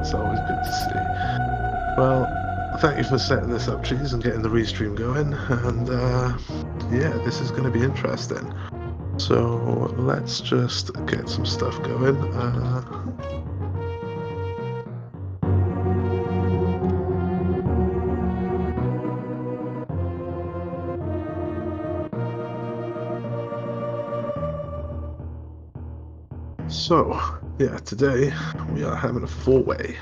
That's always good to see. Well, thank you for setting this up, Cheese, and getting the restream going. And yeah, this is going to be interesting. So let's just get some stuff going. So, yeah, today we are having a four-way.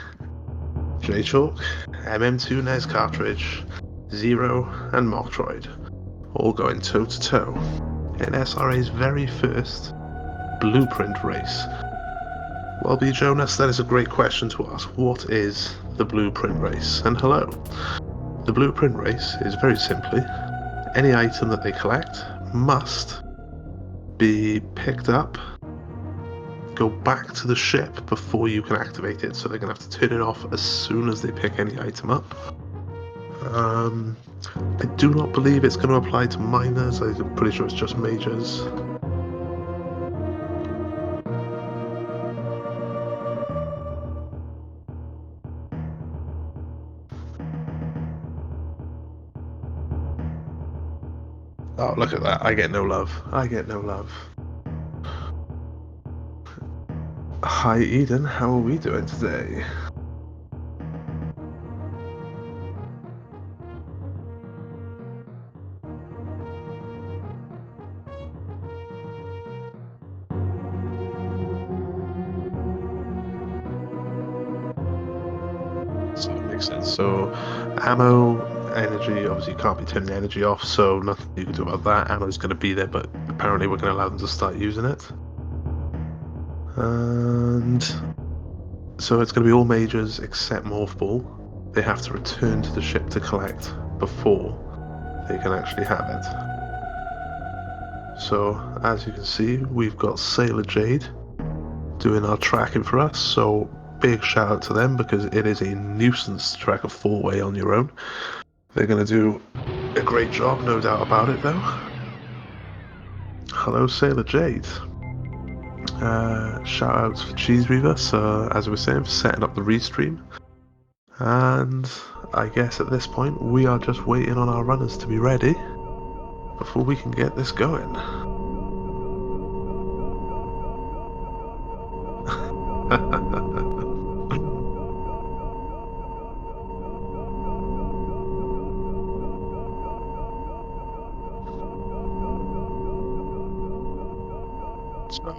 Jaychalke, mm2nescartridge, Zero, and mochtroid, all going toe-to-toe in SRA's very first Blueprint Race. Well, B. Jonas, that is a great question to ask. What is the Blueprint Race? And hello. The Blueprint Race is very simply, any item that they collect must be picked up, go back to the ship before you can activate it, so they're going to have to turn it off as soon as they pick any item up. I do not believe it's going to apply to minors. I'm pretty sure it's just majors. Oh, look at that. I get no love. I get no love. Hi, Eden. How are we doing today? So it makes sense. So, ammo, energy, obviously you can't be turning the energy off, so nothing you can do about that. Ammo's going to be there, but apparently we're going to allow them to start using it. And so it's going to be all majors except Morph Ball. They have to return to the ship to collect before they can actually have it. So, as you can see, we've got Sailor Jade doing our tracking for us, so big shout out to them because it is a nuisance to track a four-way on your own. They're going to do a great job, no doubt about it, though. Hello, Sailor Jade. Shout outs for Cheese Reaver, so as I was saying, for setting up the restream. And I guess at this point we are just waiting on our runners to be ready before we can get this going. So,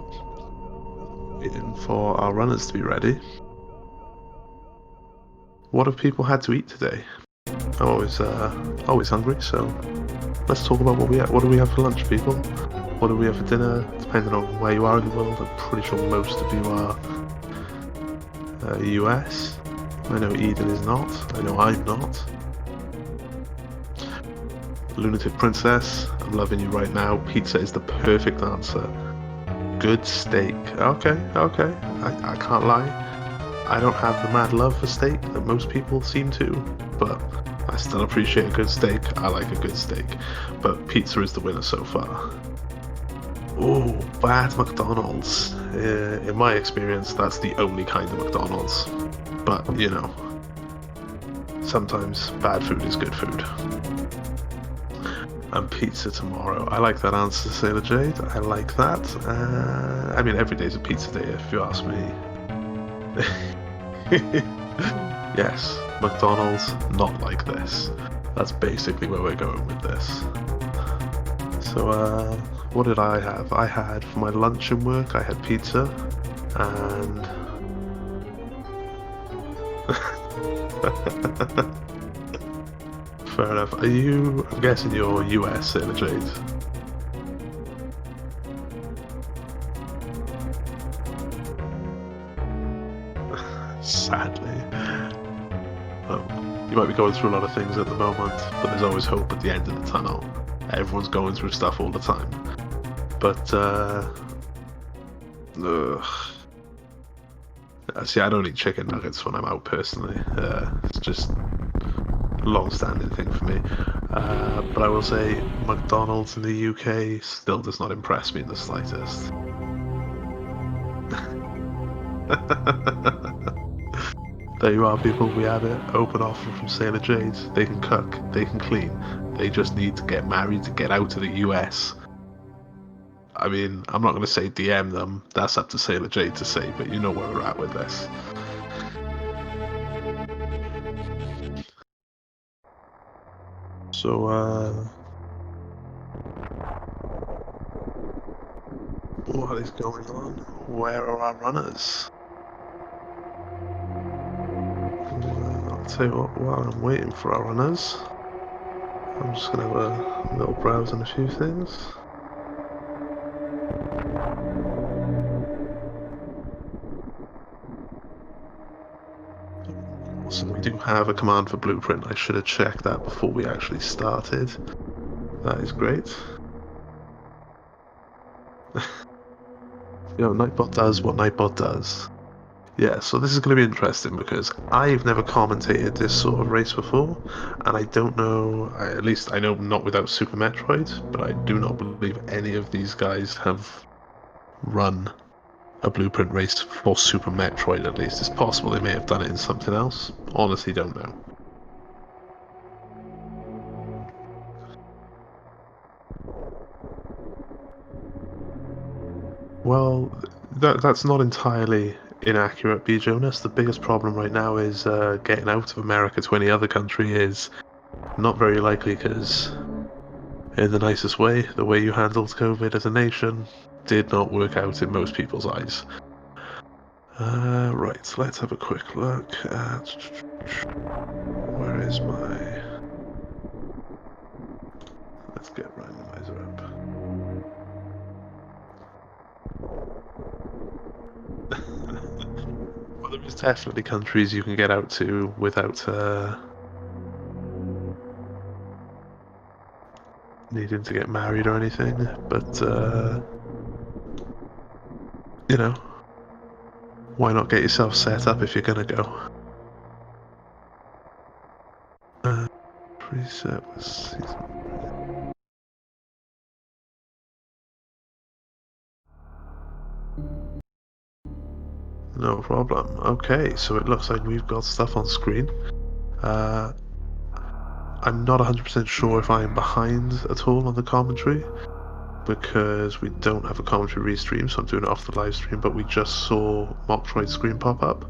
waiting for our runners to be ready. What have people had to eat today? I'm always hungry, so let's talk about what we have. What do we have for lunch, people? What do we have for dinner? Depending on where you are in the world, I'm pretty sure most of you are US. I know Eden is not. I know I'm not. Lunatic Princess, I'm loving you right now. Pizza is the perfect answer. Good steak. Okay. I can't lie. I don't have the mad love for steak that most people seem to, but I still appreciate a good steak. I like a good steak, but pizza is the winner so far. Oh, bad McDonald's. In my experience, that's the only kind of McDonald's. But, you know, sometimes bad food is good food. And pizza tomorrow. I like that answer, Sailor Jade. I like that. I mean, every day's a pizza day, if you ask me. Yes, McDonald's, not like this. That's basically where we're going with this. So, what did I have? I had, for my lunch and work, I had pizza, and... Fair enough. Are you, I'm guessing you're US, Sailor Jade? Sadly. Well, you might be going through a lot of things at the moment, but there's always hope at the end of the tunnel. Everyone's going through stuff all the time. But, see, I don't eat chicken nuggets when I'm out personally. It's just a long-standing thing for me. But I will say McDonald's in the UK still does not impress me in the slightest. There you are, people. We have it. Open offer from Sailor Jade. They can cook. They can clean. They just need to get married to get out of the US. I mean, I'm not going to say DM them. That's up to Sailor Jade to say, but you know where we're at with this. So, what is going on? Where are our runners? I'll tell you what, while I'm waiting for our runners, I'm just going to have a little browse on a few things. So we do have a command for Blueprint. I should have checked that before we actually started. That is great. You know, Nightbot does what Nightbot does. Yeah, so this is going to be interesting because I've never commentated this sort of race before, and I don't know, at least I know not without Super Metroid, but I do not believe any of these guys have run a Blueprint race for Super Metroid at least. It's possible they may have done it in something else. Honestly, don't know. Well, that's not entirely inaccurate, B. Jonas. The biggest problem right now is getting out of America to any other country is not very likely because, in the nicest way, the way you handled COVID as a nation did not work out in most people's eyes. Right, let's have a quick look at... Where is my... Let's get randomizer up. Well, there is definitely countries you can get out to without needing to get married or anything, but you know, why not get yourself set up if you're gonna go? Preset was season. No problem. Okay, so it looks like we've got stuff on screen. I'm not 100% sure if I'm behind at all on the commentary, because we don't have a commentary restream, so I'm doing it off the live stream, but we just saw mochtroid screen pop up.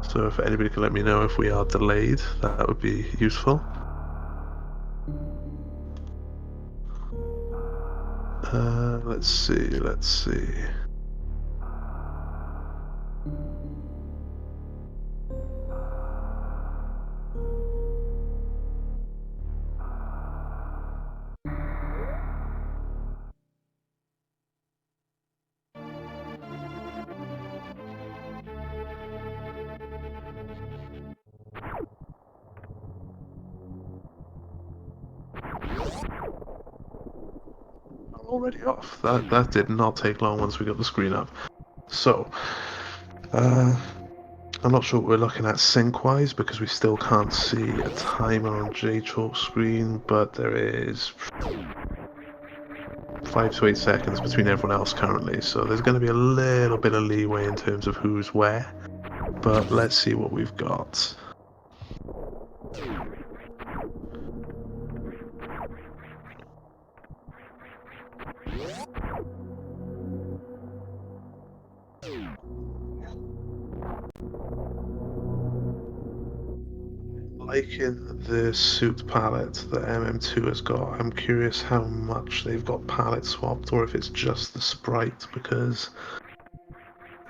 So if anybody can let me know if we are delayed, that would be useful. Let's see. Already off. That did not take long once we got the screen up. So, I'm not sure what we're looking at sync-wise because we still can't see a timer on Jaychalke's screen, but there is 5 to 8 seconds between everyone else currently, so there's going to be a little bit of leeway in terms of who's where, but let's see what we've got. Liking the suit palette that MM2 has got. I'm curious how much they've got palette swapped or if it's just the sprite, because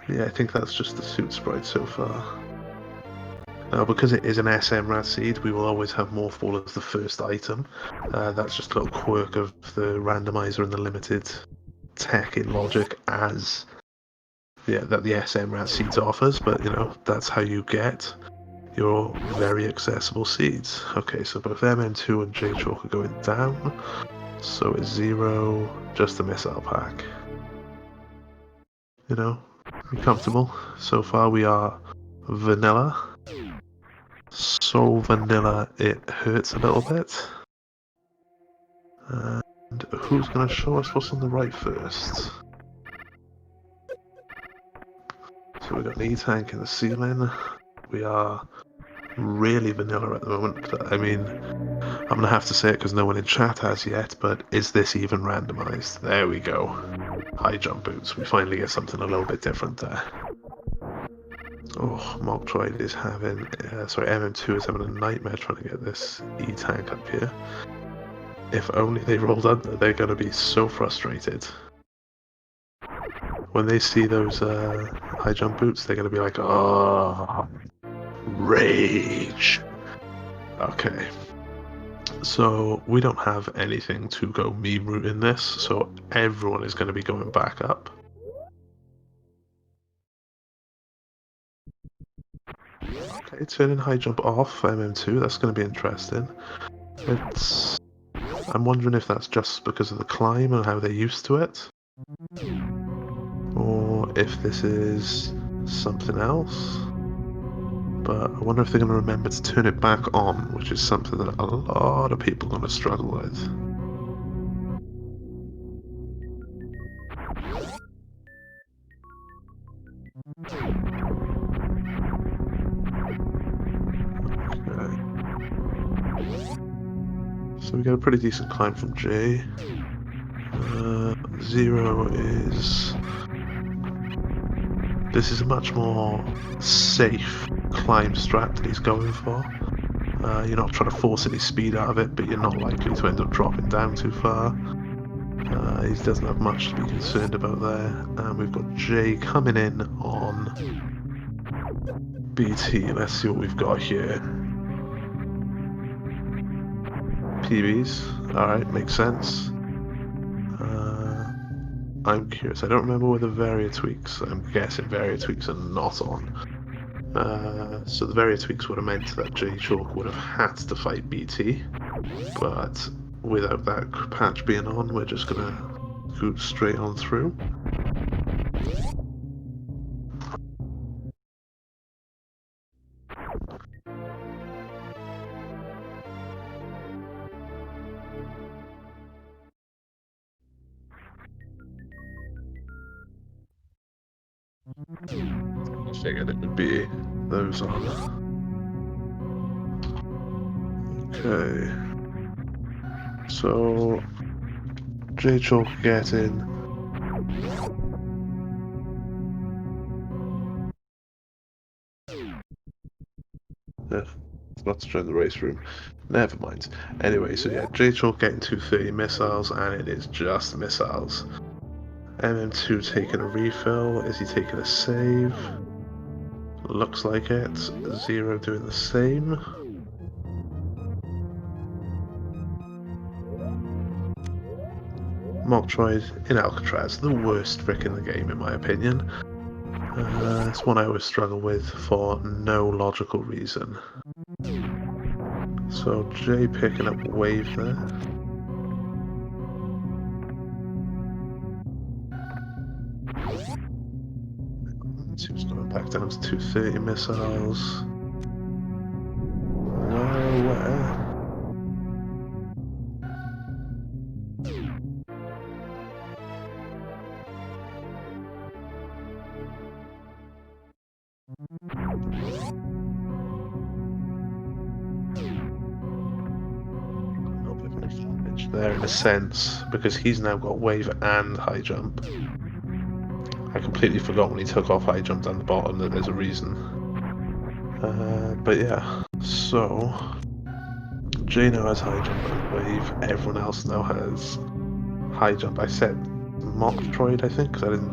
yeah, I think that's just the suit sprite so far. Now, because it is an SMRAT seed, we will always have Morphball as the first item. That's just a little quirk of the randomizer and the limited tech in logic as that the SMRAT seeds offers, but you know, that's how you get your very accessible seeds. Okay, so both MM2 and Jaychalke are going down, so it's 0, just a missile pack. You know, I'm comfortable. So far we are vanilla. So vanilla it hurts a little bit. And who's going to show us what's on the right first? So we've got an E-tank in the ceiling. We are really vanilla at the moment. I mean, I'm going to have to say it because no one in chat has yet, but is this even randomized? There we go. High jump boots. We finally get something a little bit different there. Oh, mochtroid is having... sorry, MM2 is having a nightmare trying to get this E-tank up here. If only they rolled under, they're going to be so frustrated. When they see those high jump boots, they're going to be like, oh, rage. Okay. So we don't have anything to go meme route in this, so everyone is going to be going back up. Okay, turning high jump off MM2, that's going to be interesting. I'm wondering if that's just because of the climb and how they're used to it, or if this is something else. But I wonder if they're going to remember to turn it back on, which is something that a lot of people are going to struggle with. Okay. So we got a pretty decent climb from Jay. Zero is... This is a much more safe climb strat that he's going for. You're not trying to force any speed out of it, but you're not likely to end up dropping down too far. He doesn't have much to be concerned about there. And we've got Jay coming in on BT. Let's see what we've got here. PBs. Alright, makes sense. I'm curious. I don't remember where the Varia tweaks. I'm guessing Varia tweaks are not on. So the Varia tweaks would have meant that Jaychalke would have had to fight BT, but without that patch being on, we're just gonna go straight on through. I figured it would be those on. Okay. So Jaychalke getting... Not to join the race room. Never mind. Anyway, so yeah, Jaychalke getting 230 missiles, and it is just missiles. MM2 taking a refill. Is he taking a save? Looks like it. Zero doing the same. mochtroid in Alcatraz, the worst trick in the game in my opinion. It's one I always struggle with for no logical reason. So Jay picking up wave there. Seems going back down to 230 missiles. Where? There in a sense, because he's now got wave and high jump. I completely forgot when he took off high jump down the bottom that there's a reason. But yeah, so Jay now has high jump and wave, everyone else now has high jump. I said mochtroid, I think, because I didn't...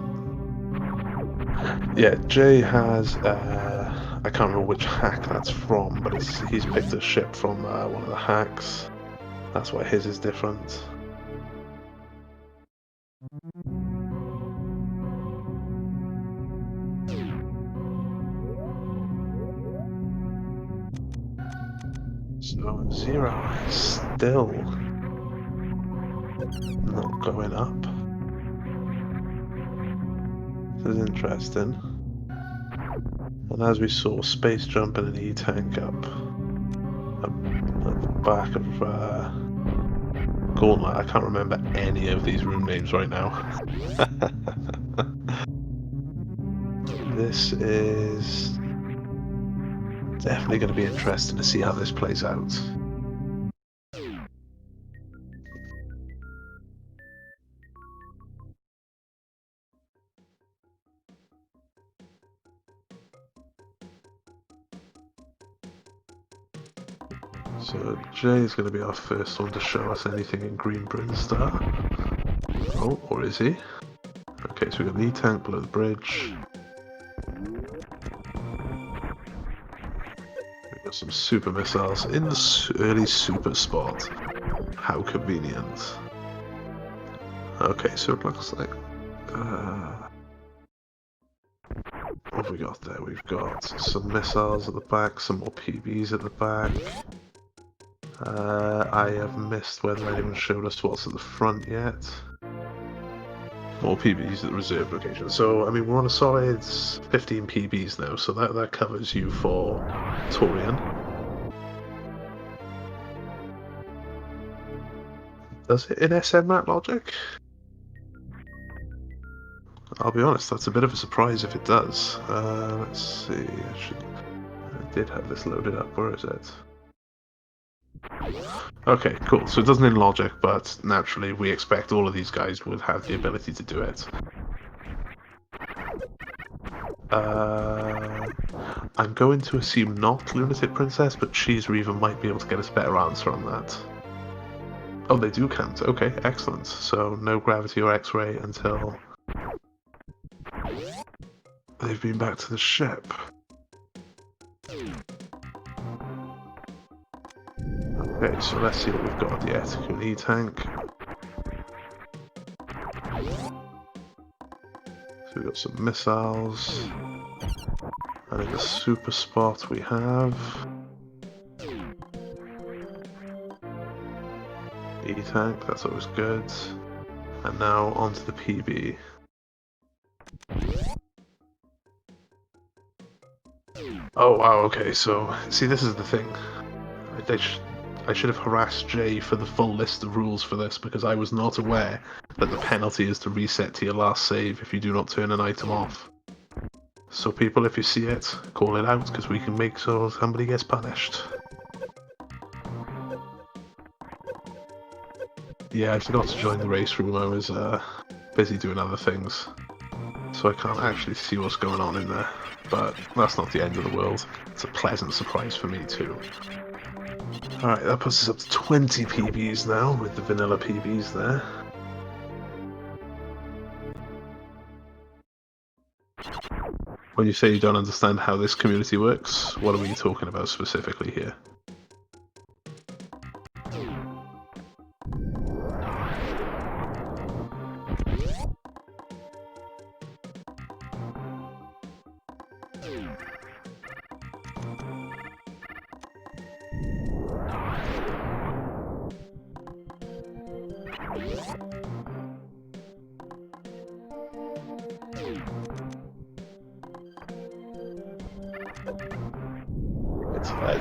Yeah, Jay has, I can't remember which hack that's from, but he's picked a ship from one of the hacks. That's why his is different. So Zero is still not going up. This is interesting. And as we saw, space jump and an E-tank up at the back of Gauntlet. I can't remember any of these room names right now. this is definitely going to be interesting to see how this plays out. So Jay is going to be our first one to show us anything in green Brinstar. Oh, or is he? Okay, so we've got an E-tank below the bridge. We've got some super missiles in the early super spot. How convenient. Okay, so it looks like... what have we got there? We've got some missiles at the back, some more PBs at the back. I have missed whether anyone showed us what's at the front yet. More PBs at the reserve location. So, I mean, we're on a solid 15 PBs now, so that covers you for Torian. Does it in SMRAT logic? I'll be honest, that's a bit of a surprise if it does. Let's see, I did have this loaded up, where is it? Okay, cool. So it doesn't in logic, but naturally we expect all of these guys would have the ability to do it. I'm going to assume not Lunatic Princess, but Cheese Reaver might be able to get us a better answer on that. Oh, they do count. Okay, excellent. So no gravity or X-ray until they've been back to the ship. Okay, so let's see what we've got at the Etikun E-tank. So we've got some missiles. And in the super spot we have... E-tank, that's always good. And now onto the PB. Oh wow, okay, so, see this is the thing. I should have harassed Jay for the full list of rules for this, because I was not aware that the penalty is to reset to your last save if you do not turn an item off. So people, if you see it, call it out, because we can make sure somebody gets punished. Yeah, I forgot to join the race room, I was busy doing other things. So I can't actually see what's going on in there, but that's not the end of the world. It's a pleasant surprise for me too. Alright, that puts us up to 20 PBs now, with the vanilla PBs there. When you say you don't understand how this community works, what are we talking about specifically here?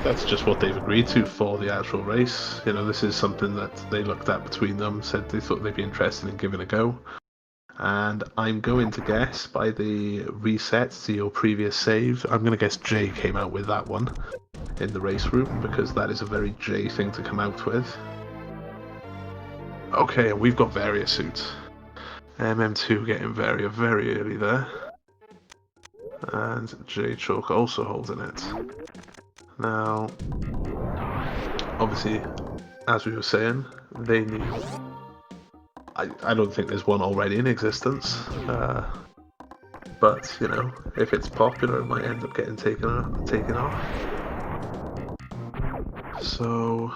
That's just what they've agreed to for the actual race. You know, this is something that they looked at between them, said they thought they'd be interested in giving a go. And I'm going to guess by the reset to your previous save, I'm going to guess Jay came out with that one in the race room, because that is a very Jay thing to come out with. Okay, and we've got Varia suits. MM2 getting Varia very early there. And Jaychalke also holding it. Now, obviously, as we were saying, they need... I don't think there's one already in existence, but, you know, if it's popular, it might end up getting taken off. So,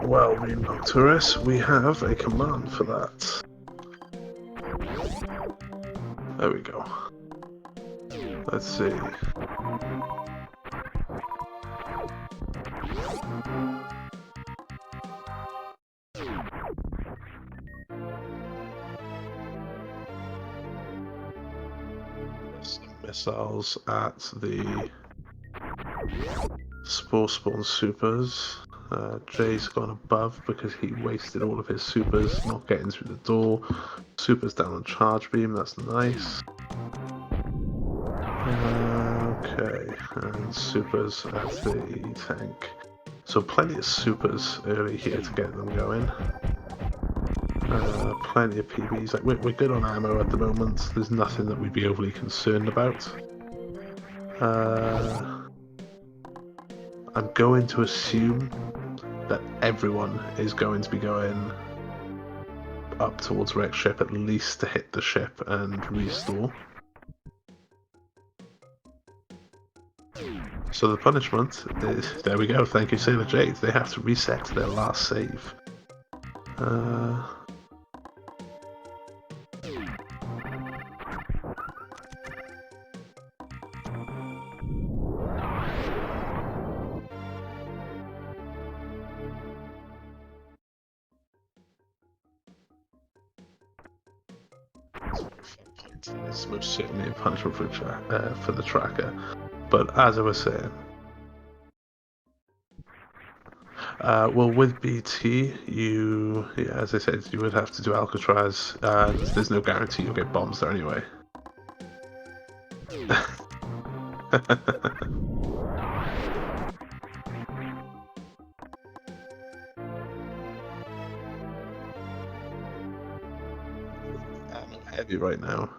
well, being Nocturus, we have a command for that. There we go. Let's see. Some missiles at the Spore Spawn supers. Jay's gone above because he wasted all of his supers not getting through the door. Super's down on charge beam, that's nice. Okay, and Super's at the tank. So plenty of Supers early here to get them going. Plenty of PBs. Like we're good on ammo at the moment. There's nothing that we'd be overly concerned about. I'm going to assume that everyone is going to be going up towards Rex ship at least to hit the ship and restore. So the punishment is, there we go, thank you Sailor Jade, they have to reset their last save. It's most certainly a punishment for the tracker. But as I was saying, well, with BT, as I said, you would have to do Alcatraz, and there's no guarantee you'll get bombs there anyway. I'm heavy right now.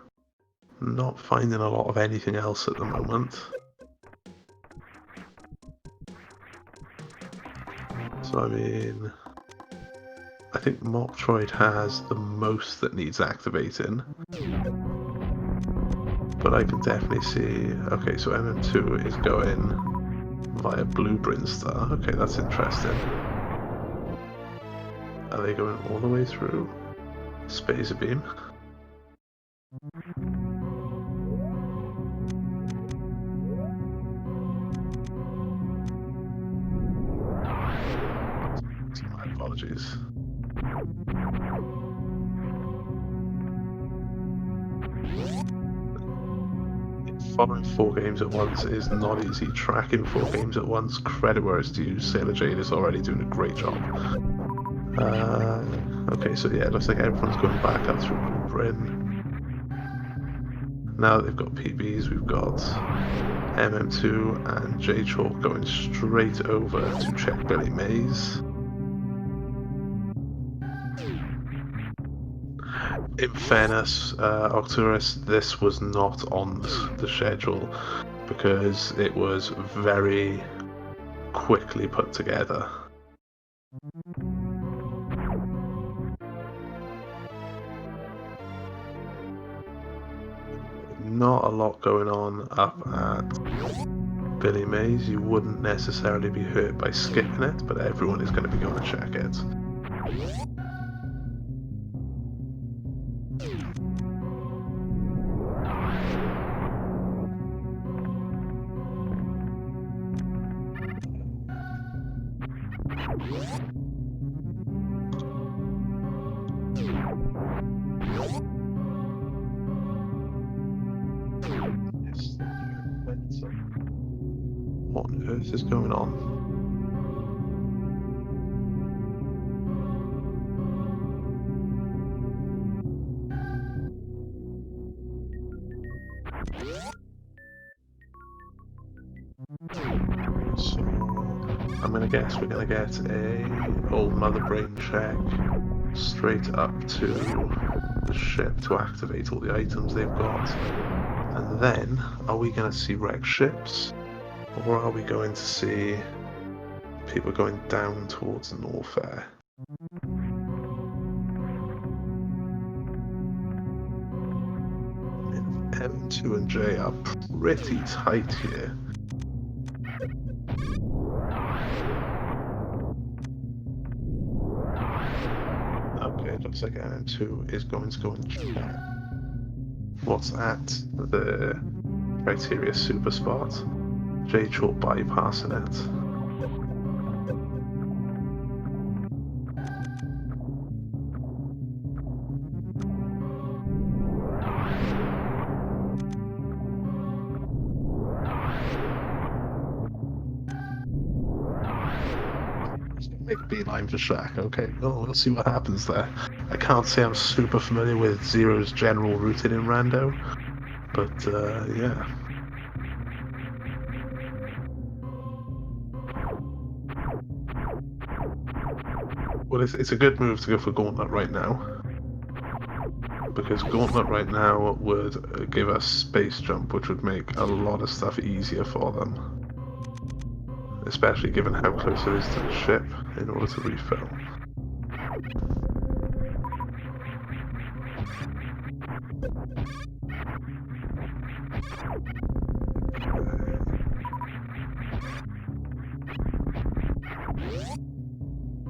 Not finding a lot of anything else at the moment. So I mean, I think mochtroid has the most that needs activating. But I can definitely see, okay, so MM2 is going via Blueprint Star. Okay, that's interesting. Are they going all the way through Spacer Beam? My apologies. Following 4 games at once is not easy. Tracking 4 games at once, credit where it's due. Sailor Jade is already doing a great job. Okay, so yeah, it looks like everyone's going back up through Blueprint. Now that they've got PBs, we've got MM2 and Jaychalke going straight over to check Billy Mays. In fairness, Octurus, this was not on the schedule because it was very quickly put together. Not a lot going on up at Billy Mays. You wouldn't necessarily be hurt by skipping it, but everyone is going to be going to check it. What on earth is going on? So, I'm gonna guess we're gonna get a old mother brain check straight up to the ship to activate all the items they've got. And then, are we gonna see wrecked ships? Or are we going to see people going down towards Norfair? M2 and J are pretty tight here. Okay, it looks like M2 is going to go and check what's at the criteria super spot. Jaychalke bypassing it. Make beeline for Shaq. Okay, well, we'll see what happens there. I can't say I'm super familiar with Zero's general routing in Rando, but yeah. Well, it's a good move to go for Gauntlet right now, because Gauntlet right now would give us Space Jump, which would make a lot of stuff easier for them. Especially given how close it is to the ship in order to refill.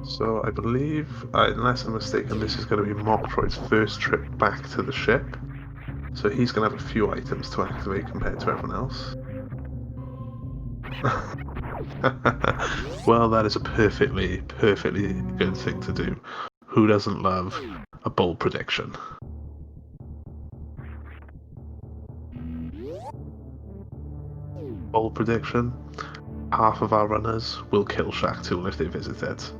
So I believe, unless I'm mistaken, this is going to be mochtroid's first trip back to the ship. So he's going to have a few items to activate compared to everyone else. Well, that is a perfectly good thing to do. Who doesn't love a bold prediction? Bold prediction: half of our runners will kill Shack Tool if they visit it.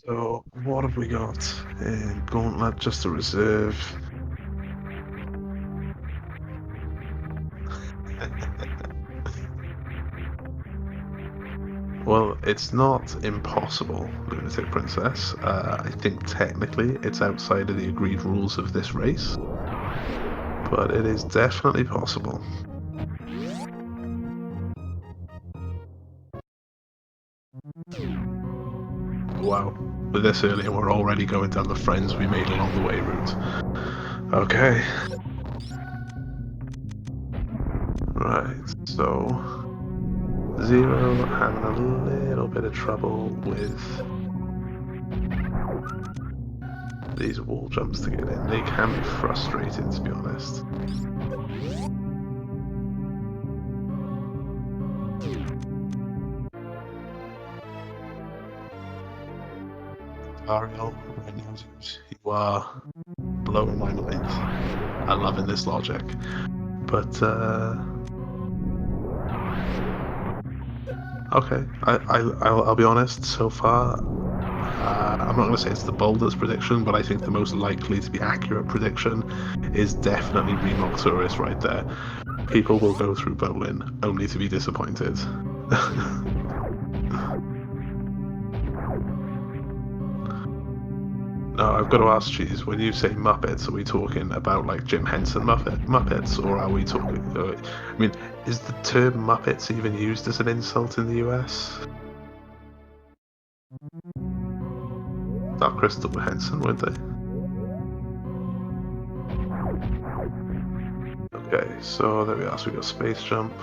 So, what have we got in Gauntlet? Just a reserve. Well, it's not impossible, Lunatic Princess. I think technically it's outside of the agreed rules of this race, but it is definitely possible. Wow, with this early and we're already going down the friends we made along the way route. Okay. Right, so Zero having a little bit of trouble with these wall jumps to get in. They can be frustrating, to be honest. Ariel, right now, you are blowing my mind. I'm loving this logic. But, okay, I'll be honest, so far, I'm not going to say it's the boldest prediction, but I think the most likely to be accurate prediction is definitely Remog Tourist right there. People will go through bowling only to be disappointed. No, I've got to ask, Cheese, when you say Muppets, are we talking about like Jim Henson Muppets, or are we talking... I mean, is the term Muppets even used as an insult in the US? Dark Crystal were Henson, weren't they? Okay, so there we are. So we got Space Jump.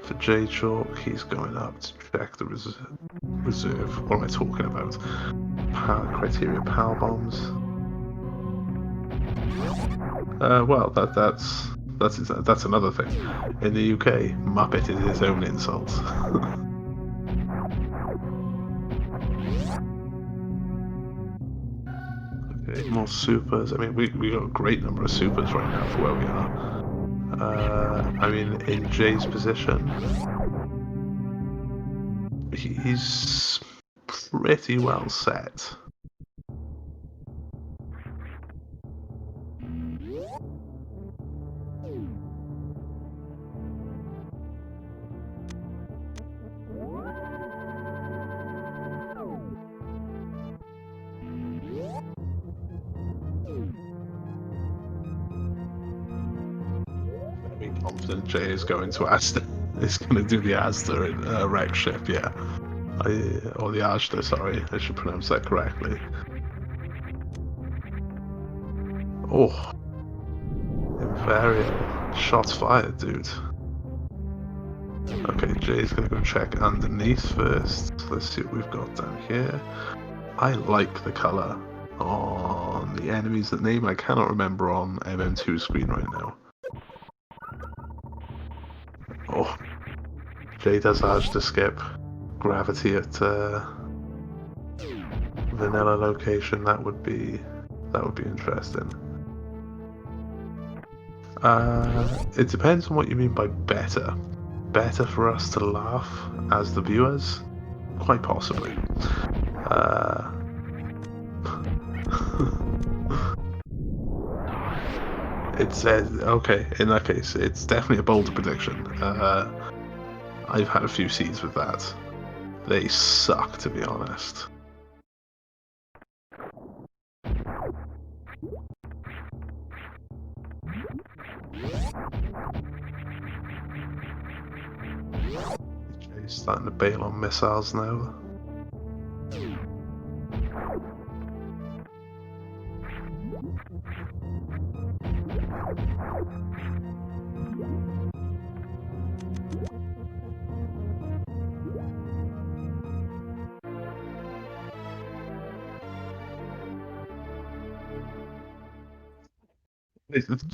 For Jaychalke, he's going up to check the reserve. What am I talking about? Criteria PAL bombs. Well, that's another thing. In the UK, Muppet is his own insult. Okay, more supers. I mean, we got a great number of supers right now for where we are. I mean, in Jay's position, he's pretty well set. Very confident Jay is going to Asta. He's going to do the Asta in wreck ship, yeah. Or the Ashta, sorry, I should pronounce that correctly. Oh, Invariant. Shots fired, dude. Okay, Jay's gonna go check underneath first. Let's see what we've got down here. I like the colour on the enemies that name I cannot remember on MM2 screen right now. Oh, Jay does Ashta skip. gravity at vanilla location. That would be interesting. It depends on what you mean by better. Better for us to laugh as the viewers? Quite possibly. It says, okay, in that case, it's definitely a bolder prediction. I've had a few seeds with that. They suck, to be honest. Jay's starting to bail on missiles now.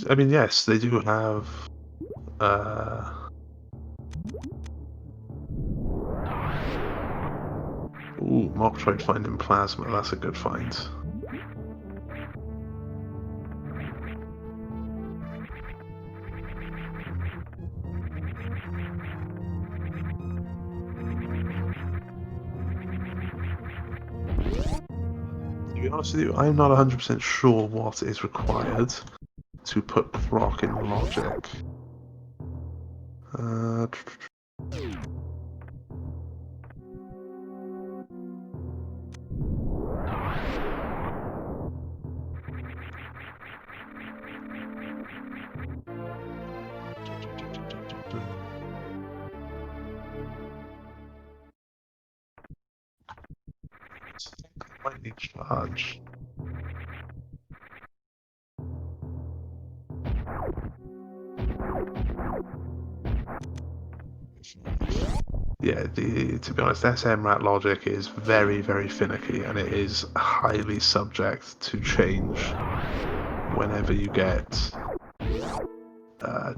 I mean, yes, they do have ooh, mochtroid finding plasma, that's a good find. To be honest with you, I'm not 100% sure what is required to put proc in logic. I might need charge. Yeah, to be honest, SMRAT logic is very, very finicky, and it is highly subject to change whenever you get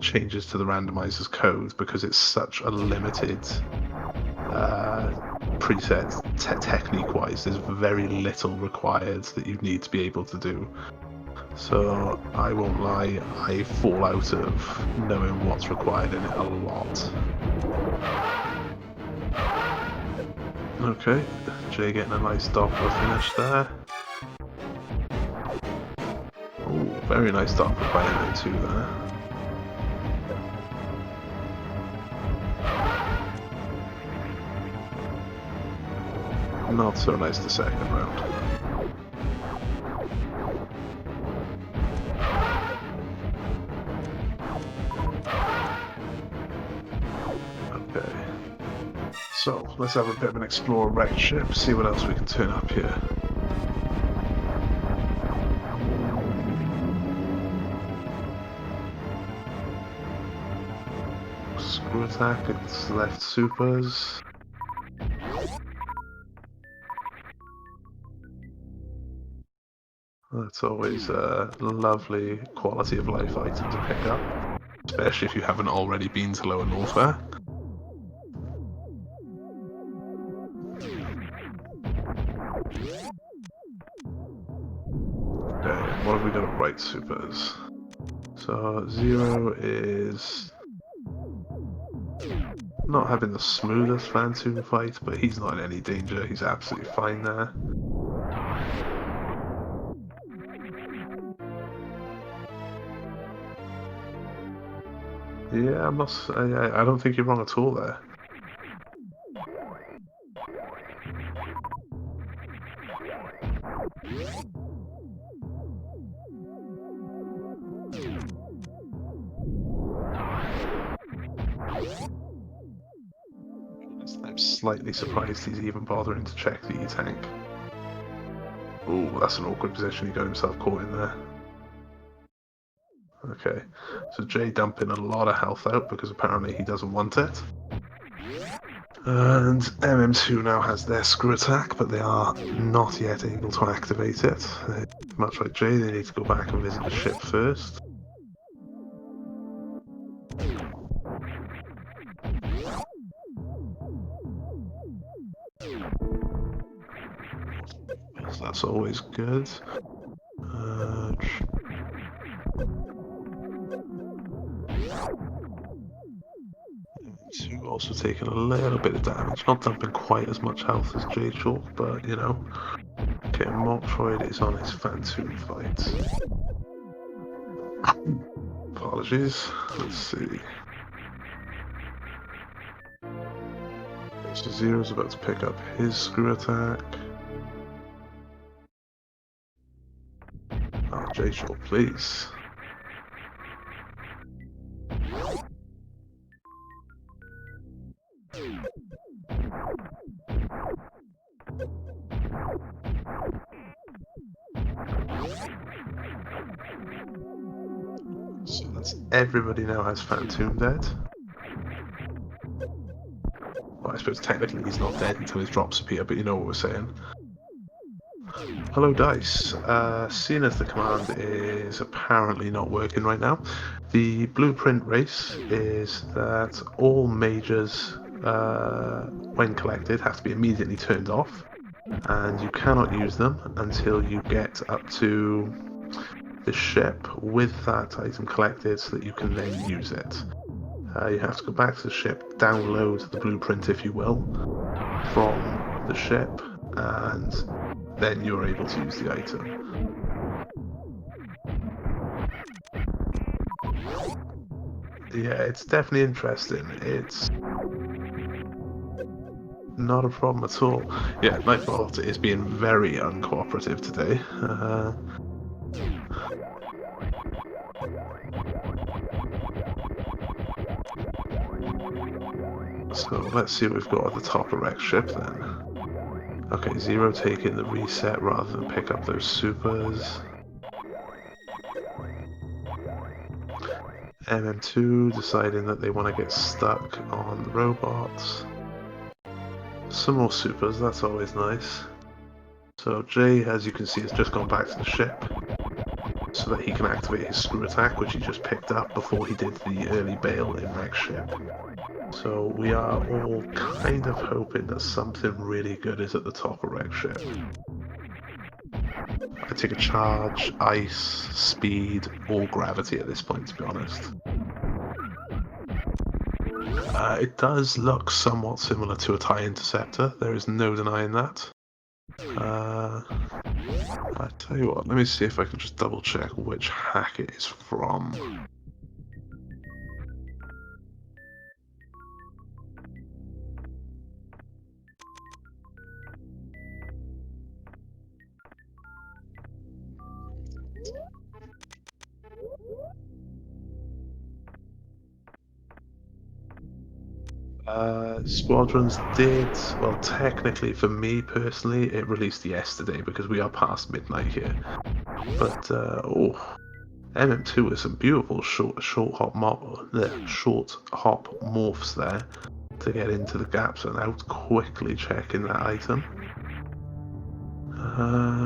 changes to the randomizer's code, because it's such a limited preset technique-wise. There's very little required that you need to be able to do. So I won't lie, I fall out of knowing what's required in it a lot. Okay, Jay getting a nice Doppler finish there. Oh, very nice Doppler by mm2 there. Not so nice the second round. Okay. So, let's have a bit of an explorer wrecked ship, see what else we can turn up here. Screw attack against left supers. That's always a lovely quality of life item to pick up, especially if you haven't already been to Lower Northware. Okay, what have we got at right supers? So Zero is not having the smoothest Fantoon fight, but he's not in any danger, he's absolutely fine there. Yeah, I don't think you're wrong at all there. I'm slightly surprised he's even bothering to check the E-tank. Oh, that's an awkward position he got himself caught in there. Okay, so Jay dumping a lot of health out because apparently he doesn't want it. And MM2 now has their screw attack, but they are not yet able to activate it. Much like Jay, they need to go back and visit the ship first. That's always good. Two also taking a little bit of damage, not dumping quite as much health as Jaychalke, but you know. Okay, mochtroid is on his Phantom fight. Apologies. Let's see. So Zero's about to pick up his screw attack. Oh, Jaychalke, please. So that's everybody now has Phantom dead. Well, I suppose technically he's not dead until his drops appear, but you know what we're saying. Hello Dice. Seeing as the command is apparently not working right now, the blueprint race is that all majors, when collected, have to be immediately turned off, and you cannot use them until you get up to the ship with that item collected so that you can then use it. You have to go back to the ship, download the blueprint, if you will, from the ship, and then you're able to use the item. Yeah, it's definitely interesting. It's not a problem at all. Yeah, Nightbot is being very uncooperative today. So let's see what we've got at the top of Rex ship then. Okay, Zero taking the reset rather than pick up those supers. MM2 deciding that they want to get stuck on the robots. Some more supers, that's always nice. So Jay, as you can see, has just gone back to the ship so that he can activate his screw attack, which he just picked up before he did the early bail in Rex ship. So we are all kind of hoping that something really good is at the top of Rex ship. I take a charge, ice, speed, or gravity at this point, to be honest. It does look somewhat similar to a TIE Interceptor, there is no denying that. I tell you what, let me see if I can just double check which hack it is from. Squadrons did, well, technically for me personally, it released yesterday because we are past midnight here. But oh, MM2 with some beautiful short hop morphs there to get into the gaps and out quickly checking that item.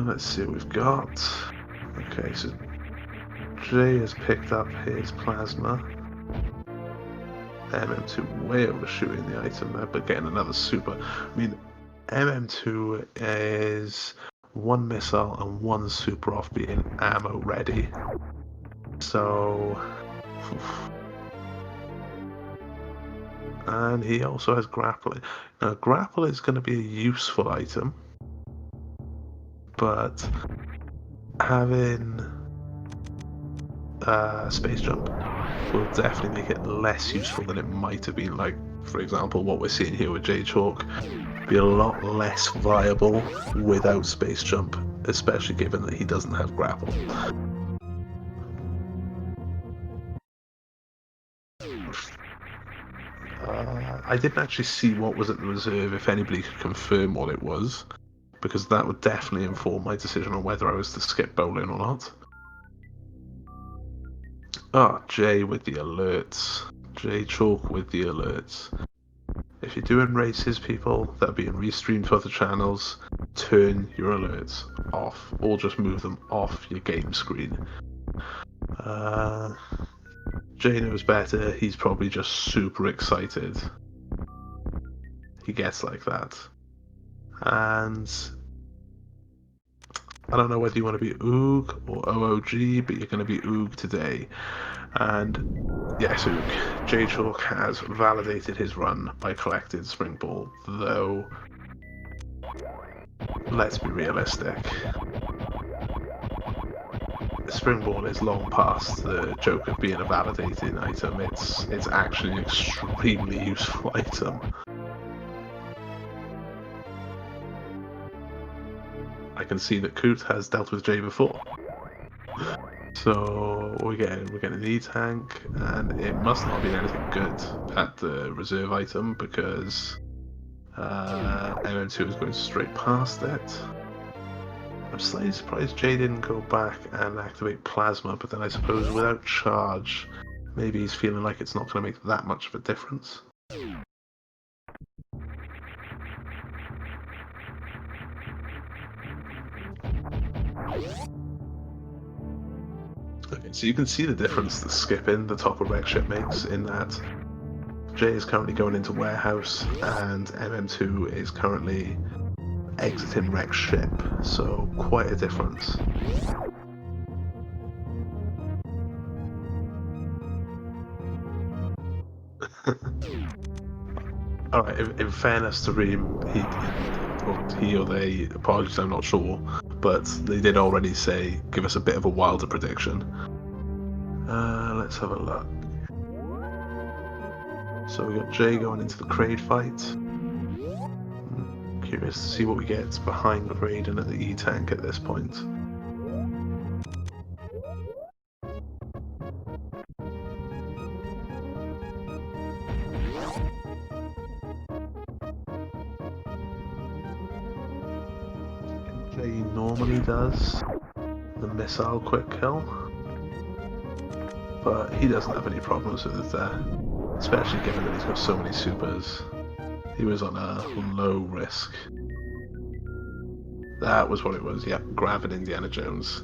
Let's see what we've got. Okay, so Jay has picked up his plasma. MM2 way overshooting the item there, but getting another super. I mean, MM2 is one missile and one super off being ammo ready. So, and he also has grappling. Now, grapple is going to be a useful item, but having space jump will definitely make it less useful than it might have been. Like, for example, what we're seeing here with Jaychalke, be a lot less viable without space jump, especially given that he doesn't have grapple. I didn't actually see what was at the reserve, if anybody could confirm what it was, because that would definitely inform my decision on whether I was to skip bowling or not. Ah, Jay with the alerts. Jaychalke with the alerts. If you're doing races, people that are being restreamed to other channels, turn your alerts off, or just move them off your game screen. Jay knows better, he's probably just super excited. He gets like that. And I don't know whether you want to be Oog or OOG, but you're going to be Oog today. And yes, Oog, Jaychalke has validated his run by collecting Spring Ball, though let's be realistic. Spring Ball is long past the joke of being a validating item. It's actually an extremely useful item. I can see that Coot has dealt with Jay before. So we're getting an E-tank, and it must not have been anything good at the reserve item because MM2 is going straight past it. I'm slightly surprised Jay didn't go back and activate Plasma, but then I suppose without charge, maybe he's feeling like it's not going to make that much of a difference. Okay, so you can see the difference that skipping the top of wreck ship makes in that Jay is currently going into warehouse and MM2 is currently exiting wreck ship, so quite a difference. Alright, in fairness to Reem, he or they, apologies, I'm not sure, but they did already say, give us a bit of a wilder prediction. Let's have a look. So we got Jay going into the Kraid fight. Curious to see what we get behind Kraid and at the E-tank at this point. Jay normally does the missile quick kill, but he doesn't have any problems with it there, especially given that he's got so many supers. He was on a low risk. That was what it was, yeah, grabbing Indiana Jones.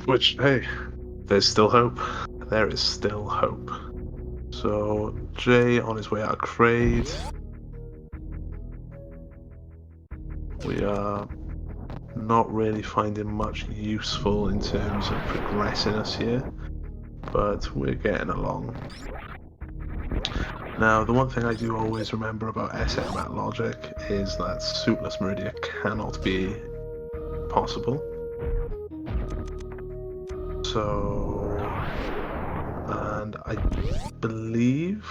Which, hey, there's still hope. There is still hope. So, Jay on his way out of Kraid. We are not really finding much useful in terms of progressing us here, but we're getting along. Now, the one thing I do always remember about SMRAT logic is that suitless Meridia cannot be possible. So, and I believe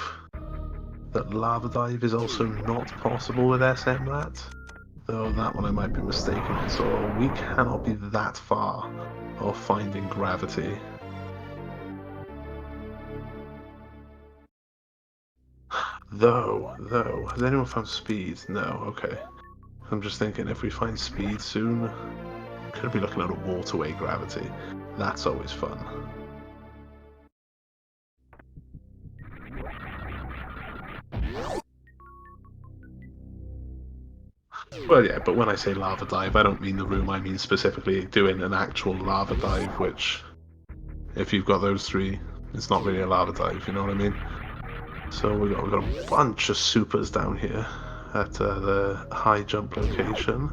that Lava Dive is also not possible with SMRAT, though that one I might be mistaken on, so we cannot be that far of finding gravity. Though, has anyone found speed? No, okay. I'm just thinking if we find speed soon, we could be looking at a waterway gravity. That's always fun. Well, yeah, but when I say lava dive, I don't mean the room, I mean specifically doing an actual lava dive, which, if you've got those three, it's not really a lava dive, you know what I mean? So we've got a bunch of supers down here at the high jump location.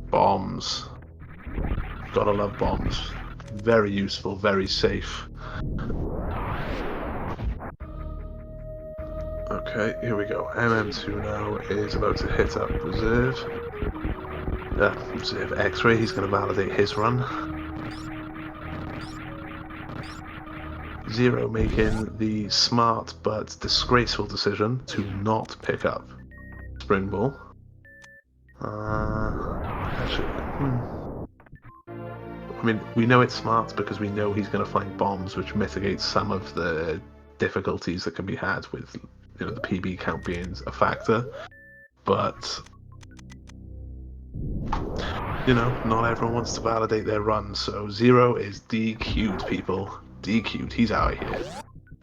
Bombs. Gotta love bombs. Very useful, very safe. Okay, here we go. MM2 now is about to hit up Reserve. Reserve X-Ray, he's going to validate his run. Zero making the smart but disgraceful decision to not pick up Spring Ball. Actually, I mean, we know it's smart because we know he's going to find bombs, which mitigates some of the difficulties that can be had with, you know, the PB count being a factor. But, you know, not everyone wants to validate their run, so Zero is DQ'd, people. DQ'd, he's out of here.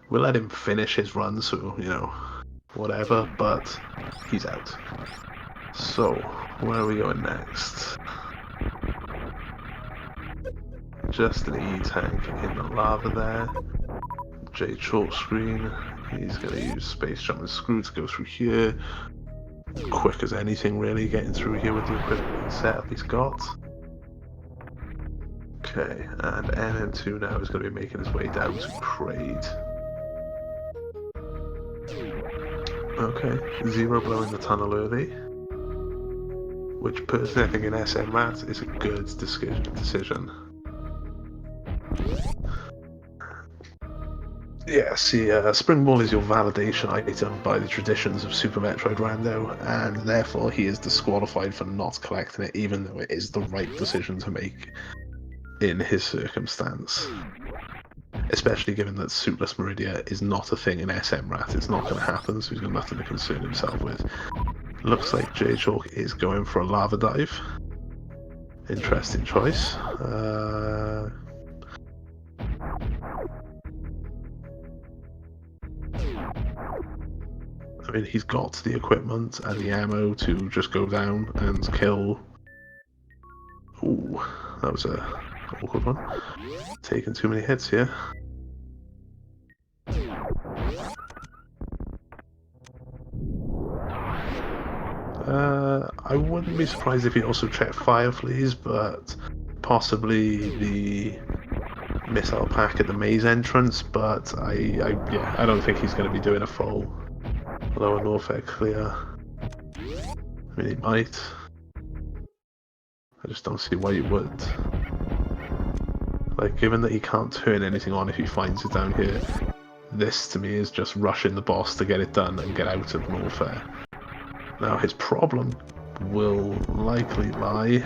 We'll let him finish his run, so, you know, whatever, but he's out. So, where are we going next? Just an E-tank in the lava there. Jaychalke screen. He's going to use Space Jump and Screw to go through here. quick as anything really, getting through here with the equipment and setup he's got. Okay, and MM2 now is going to be making his way down to Kraid. Okay, Zero blowing the tunnel early, which personally I think in SMRAT is a good decision. Yeah, see, Spring Ball is your validation item by the traditions of Super Metroid Rando, and therefore he is disqualified for not collecting it, even though it is the right decision to make in his circumstance. Especially given that Suitless Meridia is not a thing in SMRAT, it's not going to happen, so he's got nothing to concern himself with. Looks like Jaychalke is going for a lava dive. Interesting choice. I mean, he's got the equipment and the ammo to just go down and kill. Ooh, that was a awkward one. Taking too many hits here. I wouldn't be surprised if he also checked Fire Fleas, but possibly the missile pack at the maze entrance, but I don't think he's going to be doing a full Lower Norfair clear. I mean, he might. I just don't see why you would. Like, given that he can't turn anything on if he finds it down here, this to me is just rushing the boss to get it done and get out of Norfair. Now, his problem will likely lie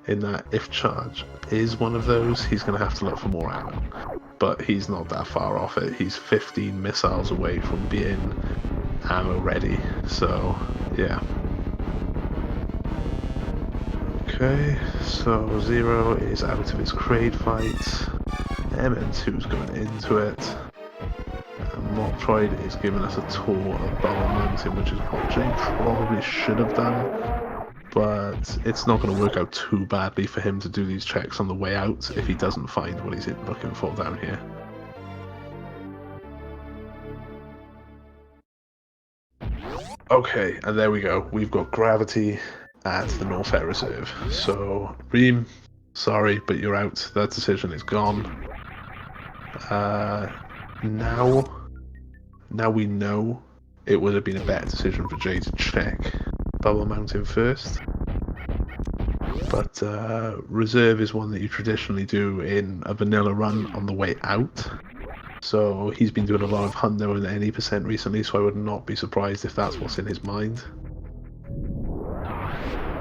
in that if charge is one of those, he's going to have to look for more ammo. But he's not that far off it. He's 15 missiles away from being ammo ready. So, yeah. Okay, so Zero is out of his Kraid fight. MM2's going into it. Mochtroid is giving us a tour of Bubble Mountain, which is what Jay probably should have done, but it's not going to work out too badly for him to do these checks on the way out if he doesn't find what he's looking for down here. Okay, and there we go. We've got Gravity at the Norfair Reserve. So, Reem, sorry, but you're out. That decision is gone. Now we know it would have been a better decision for Jay to check Bubble Mountain first. But Reserve is one that you traditionally do in a vanilla run on the way out. So he's been doing a lot of hundo and any percent recently, so I would not be surprised if that's what's in his mind.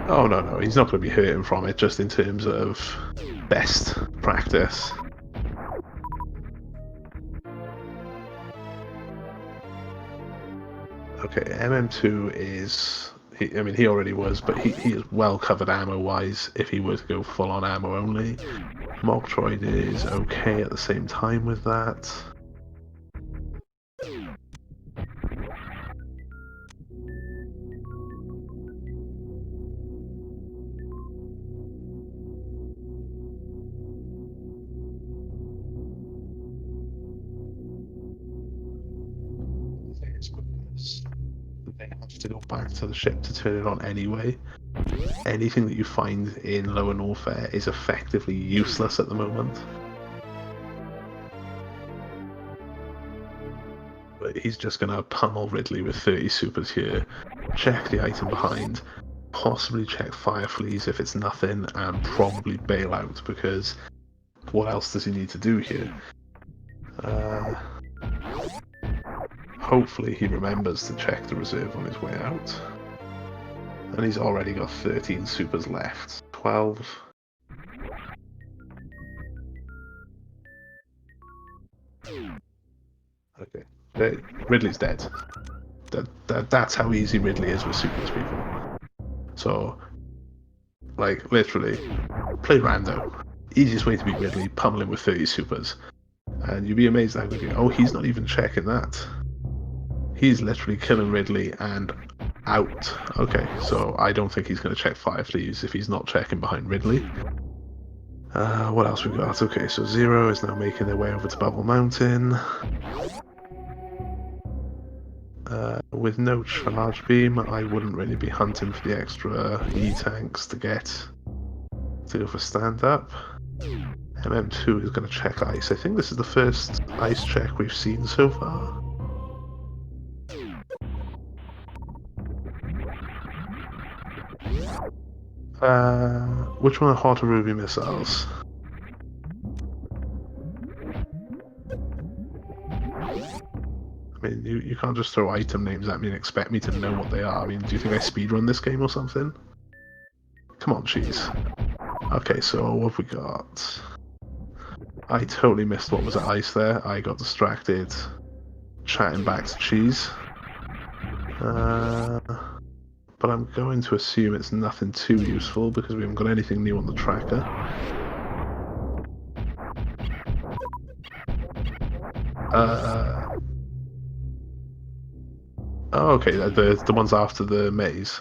Oh no, he's not going to be hurting from it, just in terms of best practice. Okay, MM2 is... he already was, but he is well covered ammo-wise if he were to go full-on ammo only. Mochtroid is okay at the same time with that. They have to go back to the ship to turn it on anyway. Anything that you find in Lower Norfair is effectively useless at the moment. But he's just going to pummel Ridley with 30 supers here, check the item behind, possibly check Fire Fleas if it's nothing, and probably bail out, because what else does he need to do here? Hopefully he remembers to check the reserve on his way out. And he's already got 13 supers left. 12. Okay. Ridley's dead. That's how easy Ridley is with supers, people. So, like, literally, play rando. Easiest way to beat Ridley, pummel him with 30 supers. And you'd be amazed how quickly, oh, he's not even checking that. He's literally killing Ridley and out. Okay, so I don't think he's going to check Fire Fleas if he's not checking behind Ridley. What else we got? Okay, so Zero is now making their way over to Bubble Mountain. With no charge beam, I wouldn't really be hunting for the extra E-tanks to go for stand-up. MM2 is going to check ice. I think this is the first ice check we've seen so far. Which one are Hot Ruby missiles? I mean, you can't just throw item names at me and expect me to know what they are. I mean, do you think I speedrun this game or something? Come on, cheese. Okay, so what have we got? I totally missed what was at ice there. I got distracted chatting back to cheese. But I'm going to assume it's nothing too useful because we haven't got anything new on the tracker. Oh, okay, the ones after the maze.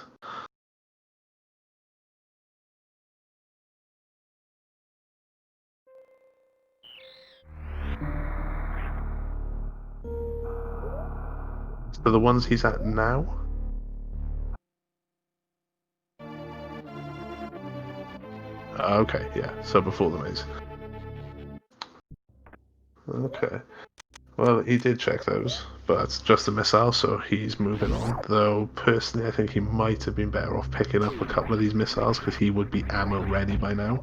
So the ones he's at now? Okay, yeah, so before the maze. Okay. Well, he did check those, but it's just a missile, so he's moving on. Though, personally, I think he might have been better off picking up a couple of these missiles, because he would be ammo ready by now,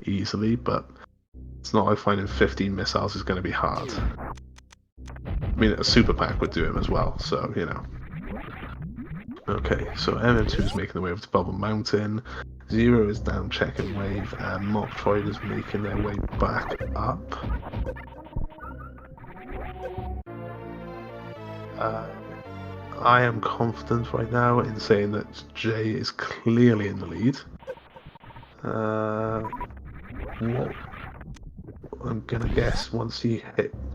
easily, but it's not like finding 15 missiles is going to be hard. I mean, a super pack would do him as well, so, you know. Okay, so MM2 is making their way over to Bubble Mountain, Zero is down checking wave, and mochtroid is making their way back up. I am confident right now in saying that Jay is clearly in the lead. What I'm gonna guess once he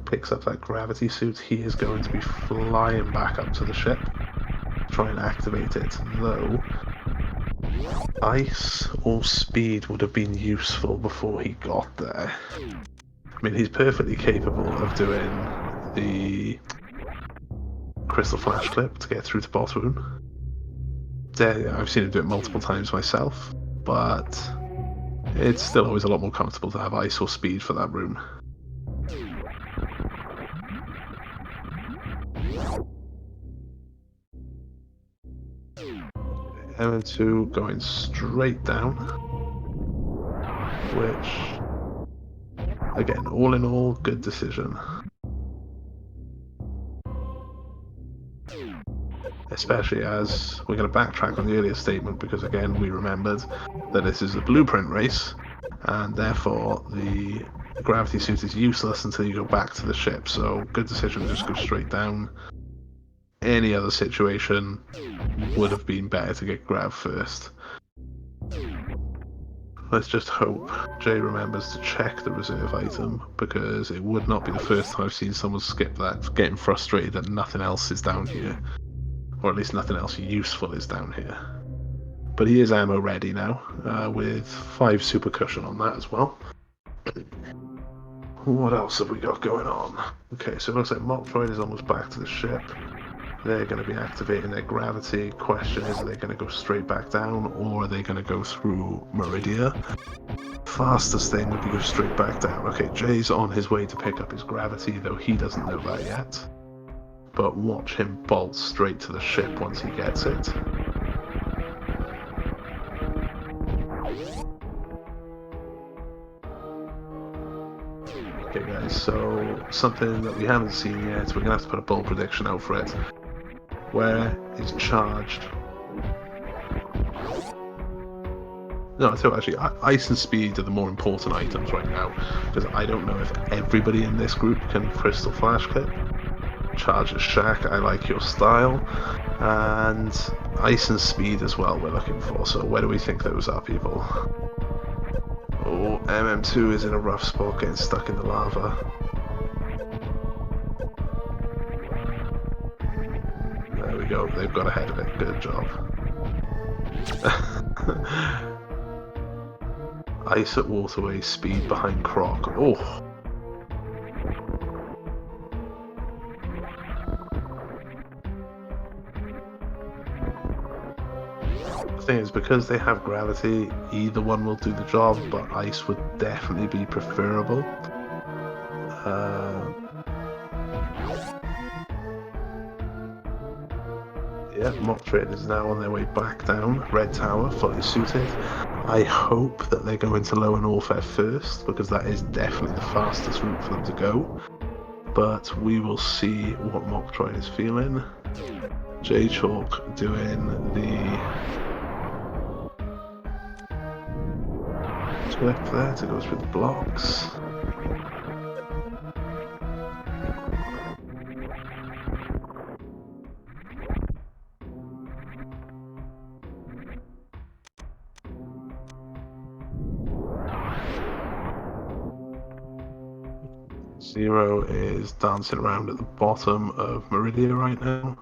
picks up that gravity suit, he is going to be flying back up to the ship, try and activate it. Though ice or speed would have been useful before he got there. I mean, he's perfectly capable of doing the crystal flash clip to get through to boss room. I've seen him do it multiple times myself, but it's still always a lot more comfortable to have ice or speed for that room. MM2 going straight down, which, again, all in all, good decision. Especially as we're going to backtrack on the earlier statement, because again we remembered that this is a blueprint race, and therefore the gravity suit is useless until you go back to the ship, so good decision to just go straight down. Any other situation would have been better to get grav first. Let's just hope Jay remembers to check the reserve item, because it would not be the first time I've seen someone skip that, getting frustrated that nothing else is down here. Or at least nothing else useful is down here. But he is ammo ready now, with 5 super cushion on that as well. What else have we got going on? Okay, so it looks like mochtroid is almost back to the ship. They're going to be activating their gravity. Question is, are they going to go straight back down, or are they going to go through Meridia? Fastest thing would be go straight back down. Okay, Jay's on his way to pick up his gravity, though he doesn't know that yet. But watch him bolt straight to the ship once he gets it. Okay guys, so something that we haven't seen yet, we're going to have to put a bold prediction out for it. Where is charged? No, so actually, ice and speed are the more important items right now, because I don't know if everybody in this group can crystal flash clip. Charge at Shack, I like your style, and ice and speed as well we're looking for, so where do we think those are, people? Oh, MM2 is in a rough spot, getting stuck in the lava. There we go, they've got ahead of it, good job. Ice at waterway, speed behind Croc. Oh! The thing is, because they have gravity, either one will do the job, but ice would definitely be preferable. Yeah, mochtroid is now on their way back down. Red Tower, fully suited. I hope that they go into lower Norfair first, because that is definitely the fastest route for them to go. But we will see what mochtroid is feeling. Jaychalke doing the flip there to go through the blocks. Zero is dancing around at the bottom of Meridia right now.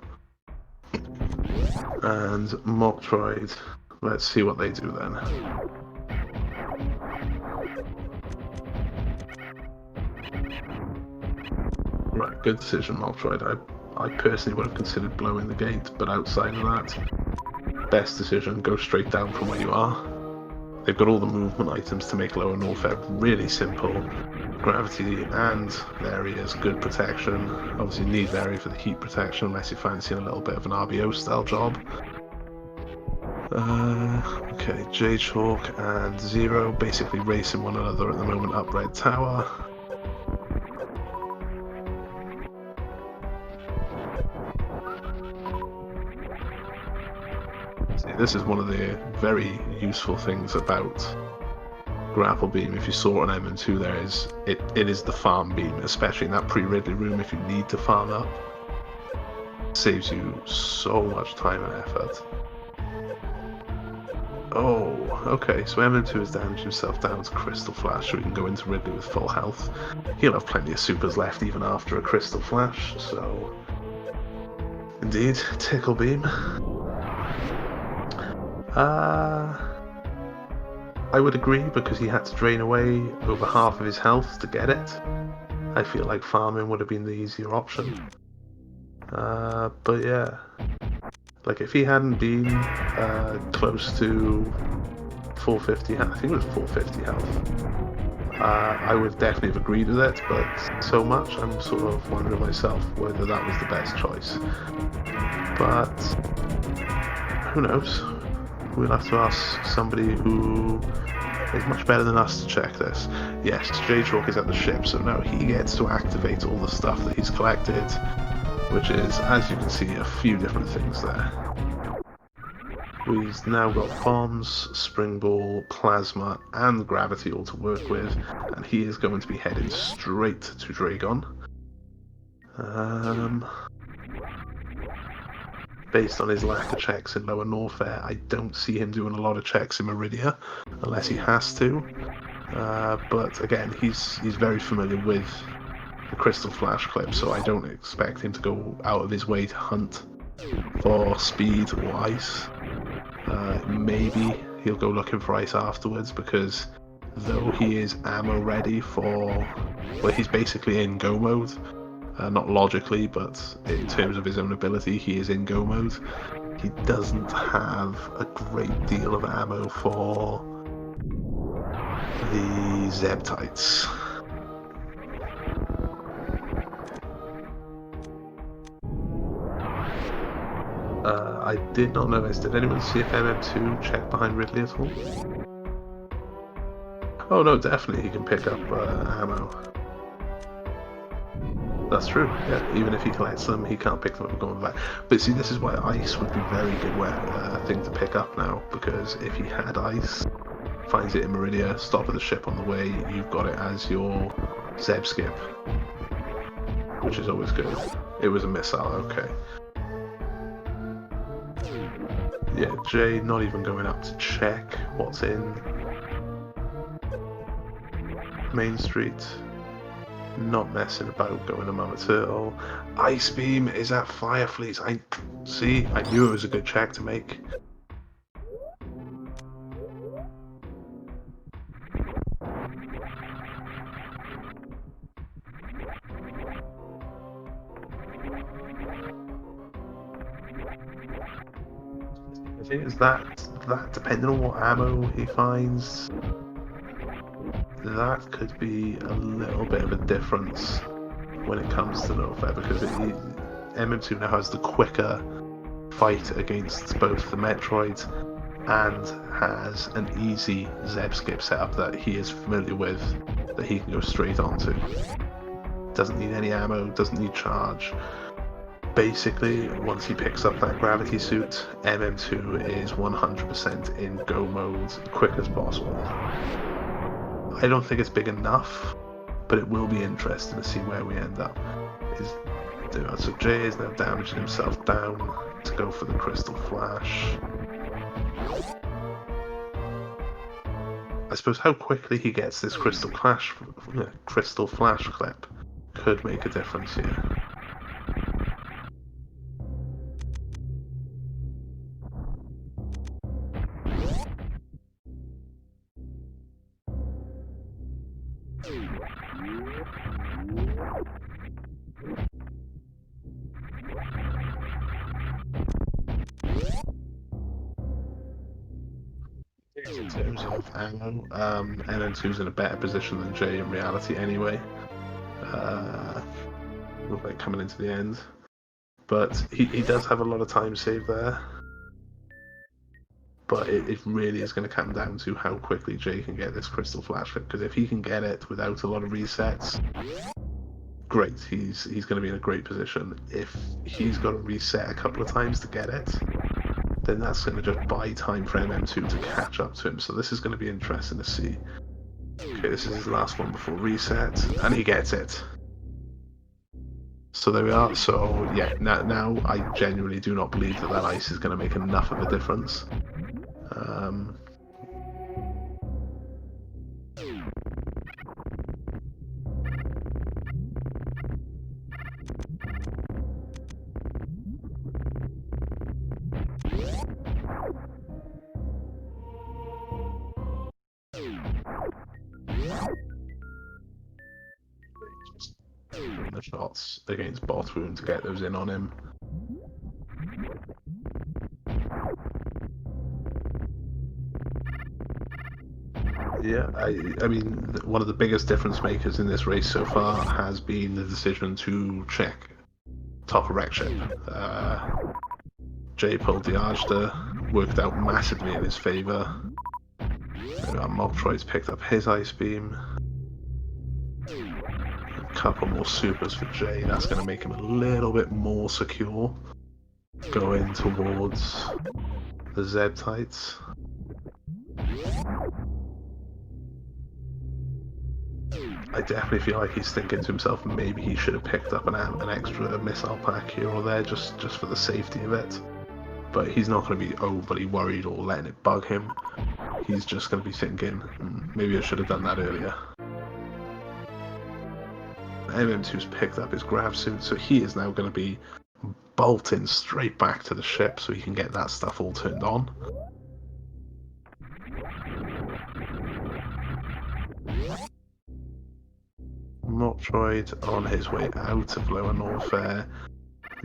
And mochtroid, let's see what they do then. Right, good decision, mochtroid. I personally would have considered blowing the gate, but outside of that, best decision, go straight down from where you are. They've got all the movement items to make lower Norfair really simple. Gravity and areas, good protection. Obviously need area for the heat protection unless you're fancying a little bit of an RBO style job. Okay, Jaychalke and Zero basically racing one another at the moment up Red Tower. See, this is one of the very useful things about grapple beam. If you saw it on mm2, there is it is the farm beam, especially in that pre-Ridley room. If you need to farm up, it saves you so much time and effort. Oh, okay, so mm2 has damaged himself down to Crystal Flash, so he can go into Ridley with full health. He'll have plenty of supers left even after a Crystal Flash, so indeed, Tickle Beam. I would agree, because he had to drain away over half of his health to get it. I feel like farming would have been the easier option. But yeah, like if he hadn't been close to 450, I think it was 450 health, I would definitely have agreed with it, but so much I'm sort of wondering myself whether that was the best choice. But who knows? We'll have to ask somebody who is much better than us to check this. Yes, Jaychalke is at the ship, so now he gets to activate all the stuff that he's collected, which is, as you can see, a few different things there. We've now got bombs, spring ball, plasma, and gravity all to work with, and he is going to be heading straight to Dragon. Based on his lack of checks in lower Norfair, I don't see him doing a lot of checks in Meridia, unless he has to. But again, he's very familiar with the Crystal Flash clip, so I don't expect him to go out of his way to hunt for speed or ice. Maybe he'll go looking for ice afterwards, because though he is ammo ready for... well, he's basically in go mode. Not logically, but in terms of his own ability, he is in go mode. He doesn't have a great deal of ammo for the Zebtites. I did not notice. Did anyone see if MM2 checked behind Ridley at all? Oh no, definitely he can pick up ammo. That's true, yeah. Even if he collects them, he can't pick them up and go back. But see, this is why ice would be a very good thing to pick up now, because if he had ice, finds it in Meridia, stop at the ship on the way, you've got it as your Zeb skip, which is always good. It was a missile, okay. Yeah, Jay not even going up to check what's in Main Street. Not messing about, going to Mama Turtle. Ice Beam is at Firefleet. I knew it was a good check to make. The thing is that that, depending on what ammo he finds, that could be a little bit of a difference when it comes to no fair, because MM2 now has the quicker fight against both the Metroids and has an easy Zeb skip setup that he is familiar with, that he can go straight onto. Doesn't need any ammo, doesn't need charge. Basically, once he picks up that gravity suit, MM2 is 100% in go mode, quick as possible. I don't think it's big enough, but it will be interesting to see where we end up. So Jay is now damaging himself down to go for the Crystal Flash. I suppose how quickly he gets this Crystal Flash clip could make a difference here. In terms of ammo, MM2's in a better position than Jay in reality anyway. Look like coming into the end. But he does have a lot of time saved there. But it really is going to come down to how quickly Jay can get this Crystal Flash fit, because if he can get it without a lot of resets, great, he's going to be in a great position. If he's got to reset a couple of times to get it, then that's going to just buy time for MM2 to catch up to him. So this is going to be interesting to see. Okay, this is his last one before reset, and he gets it. So there we are. So yeah, now I genuinely do not believe that ice is going to make enough of a difference. The shots against Botwound to get those in on him. Yeah, I mean, one of the biggest difference makers in this race so far has been the decision to check top of wreck ship. Jay pulled the Ajda, worked out massively in his favour. Mochtroid's picked up his ice beam. A couple more supers for Jay, that's going to make him a little bit more secure going towards the Zeb tights. I definitely feel like he's thinking to himself, maybe he should have picked up an extra missile pack here or there just for the safety of it. But he's not going to be overly worried or letting it bug him. He's just going to be thinking, maybe I should have done that earlier. MM2's picked up his grav suit, so he is now going to be bolting straight back to the ship so he can get that stuff all turned on. Mochtroid on his way out of Lower Norfair,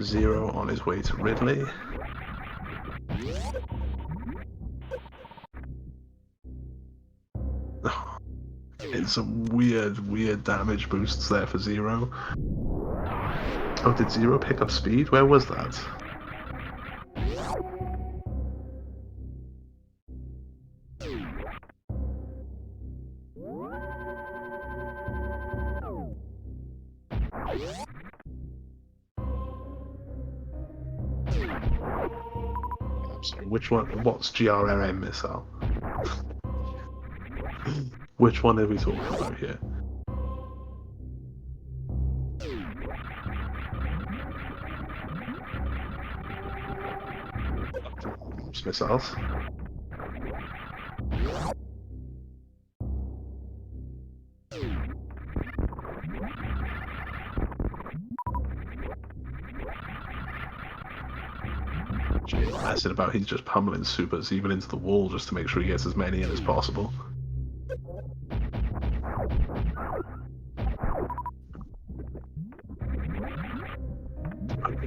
Zero on his way to Ridley. Getting some weird damage boosts there for Zero. Oh, did Zero pick up speed? Where was that? I'm sorry, which one? What's GRRM missile? Which one are we talking about here? Missiles. Messing about, he's just pummeling supers even into the wall just to make sure he gets as many in as possible.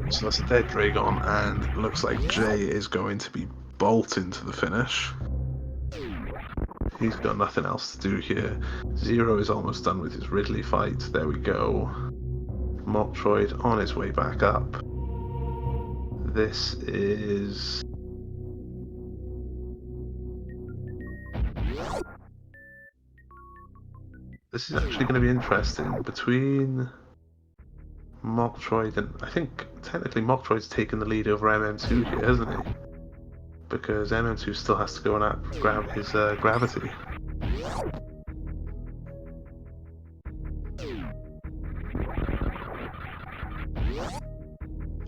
So that's a dead Dragon, and it looks like Jay is going to be bolt into the finish. He's got nothing else to do here. Zero is almost done with his Ridley fight. There we go. Mochtroid on his way back up. This is... This is actually going to be interesting between Mochtroid and... I think technically Mochtroid's taken the lead over MM2 here, hasn't he? Because MM2 still has to go and grab his gravity.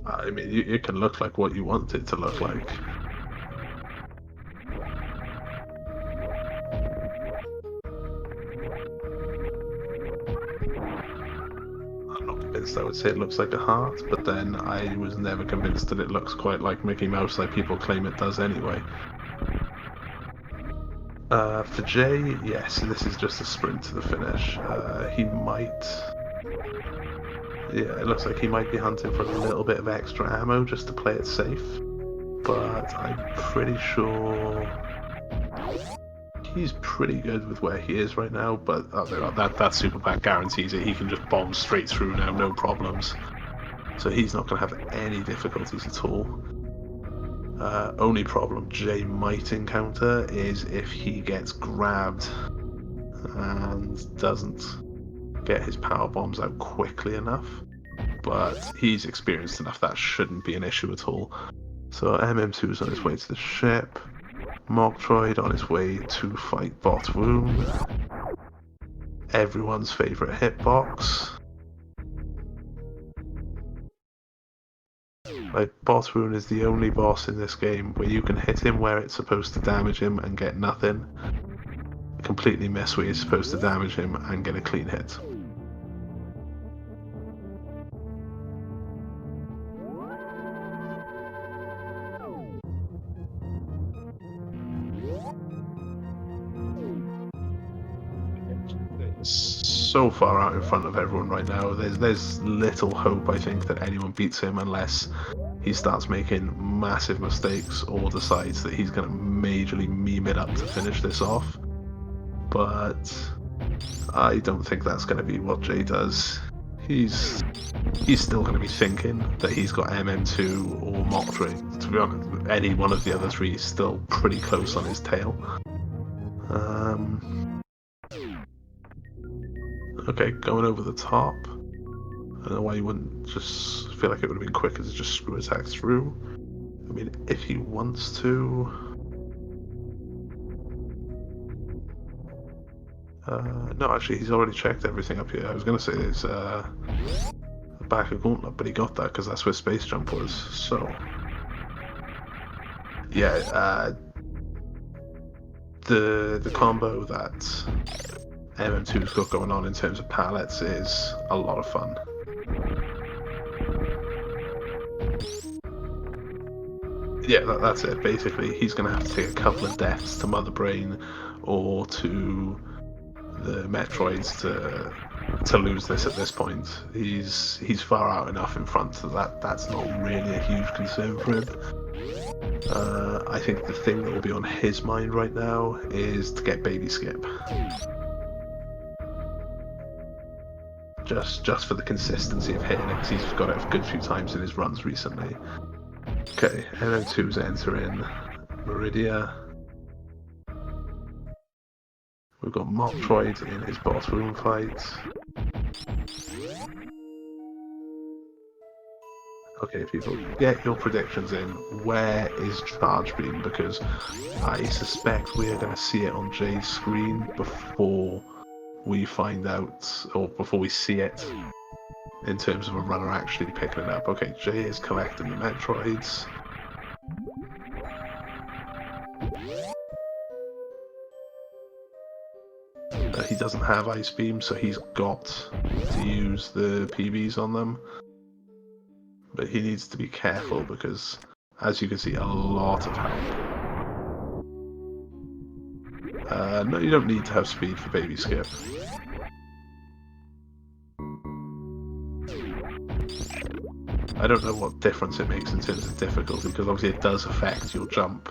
I mean, it can look like what you want it to look like. I'm not convinced I would say it looks like a heart, but then I was never convinced that it looks quite like Mickey Mouse like people claim it does anyway. For Jay, yes, this is just a sprint to the finish. He might... Yeah, it looks like he might be hunting for a little bit of extra ammo just to play it safe. But I'm pretty sure... He's pretty good with where he is right now, but that super pack guarantees it. He can just bomb straight through now, no problems. So he's not going to have any difficulties at all. Only problem Jay might encounter is if he gets grabbed and doesn't get his power bombs out quickly enough. But he's experienced enough, that shouldn't be an issue at all. So MM2 is on his way to the ship. Mochtroid on his way to fight Bot Wound. Everyone's favourite hitbox. Like, Bot Wound is the only boss in this game where you can hit him where it's supposed to damage him and get nothing. Completely miss where you're supposed to damage him and get a clean hit. So far out in front of everyone right now. There's little hope, I think, that anyone beats him unless he starts making massive mistakes or decides that he's going to majorly meme it up to finish this off. But I don't think that's going to be what Jay does. He's still going to be thinking that he's got MM2 or Mochtroid. To be honest, any one of the other three is still pretty close on his tail. Okay, going over the top. I don't know why you wouldn't just feel like it would have been quicker to just screw attack through. I mean, if he wants to... no, actually, he's already checked everything up here. I was going to say there's a back of gauntlet, but he got that because that's where Space Jump was. So, yeah, the combo that MM2's got going on in terms of pallets is a lot of fun. Yeah, that's it. Basically, he's going to have to take a couple of deaths to Mother Brain or to the Metroids to lose this at this point. He's far out enough in front that that's not really a huge concern for him. I think the thing that will be on his mind right now is to get Baby Skip. Just for the consistency of hitting it, because he's got it a good few times in his runs recently. Okay, MM2's entering Meridia. We've got Mochtroid in his boss room fight. Okay, people, get your predictions in. Where is Charge Beam? Because I suspect we are going to see it on Jay's screen before we find out, or before we see it, in terms of a runner actually picking it up. Okay, Jay is collecting the Metroids. He doesn't have Ice Beam, so he's got to use the PBs on them. But he needs to be careful because, as you can see, a lot of help. No, you don't need to have speed for Baby Skip. I don't know what difference it makes in terms of difficulty, because obviously it does affect your jump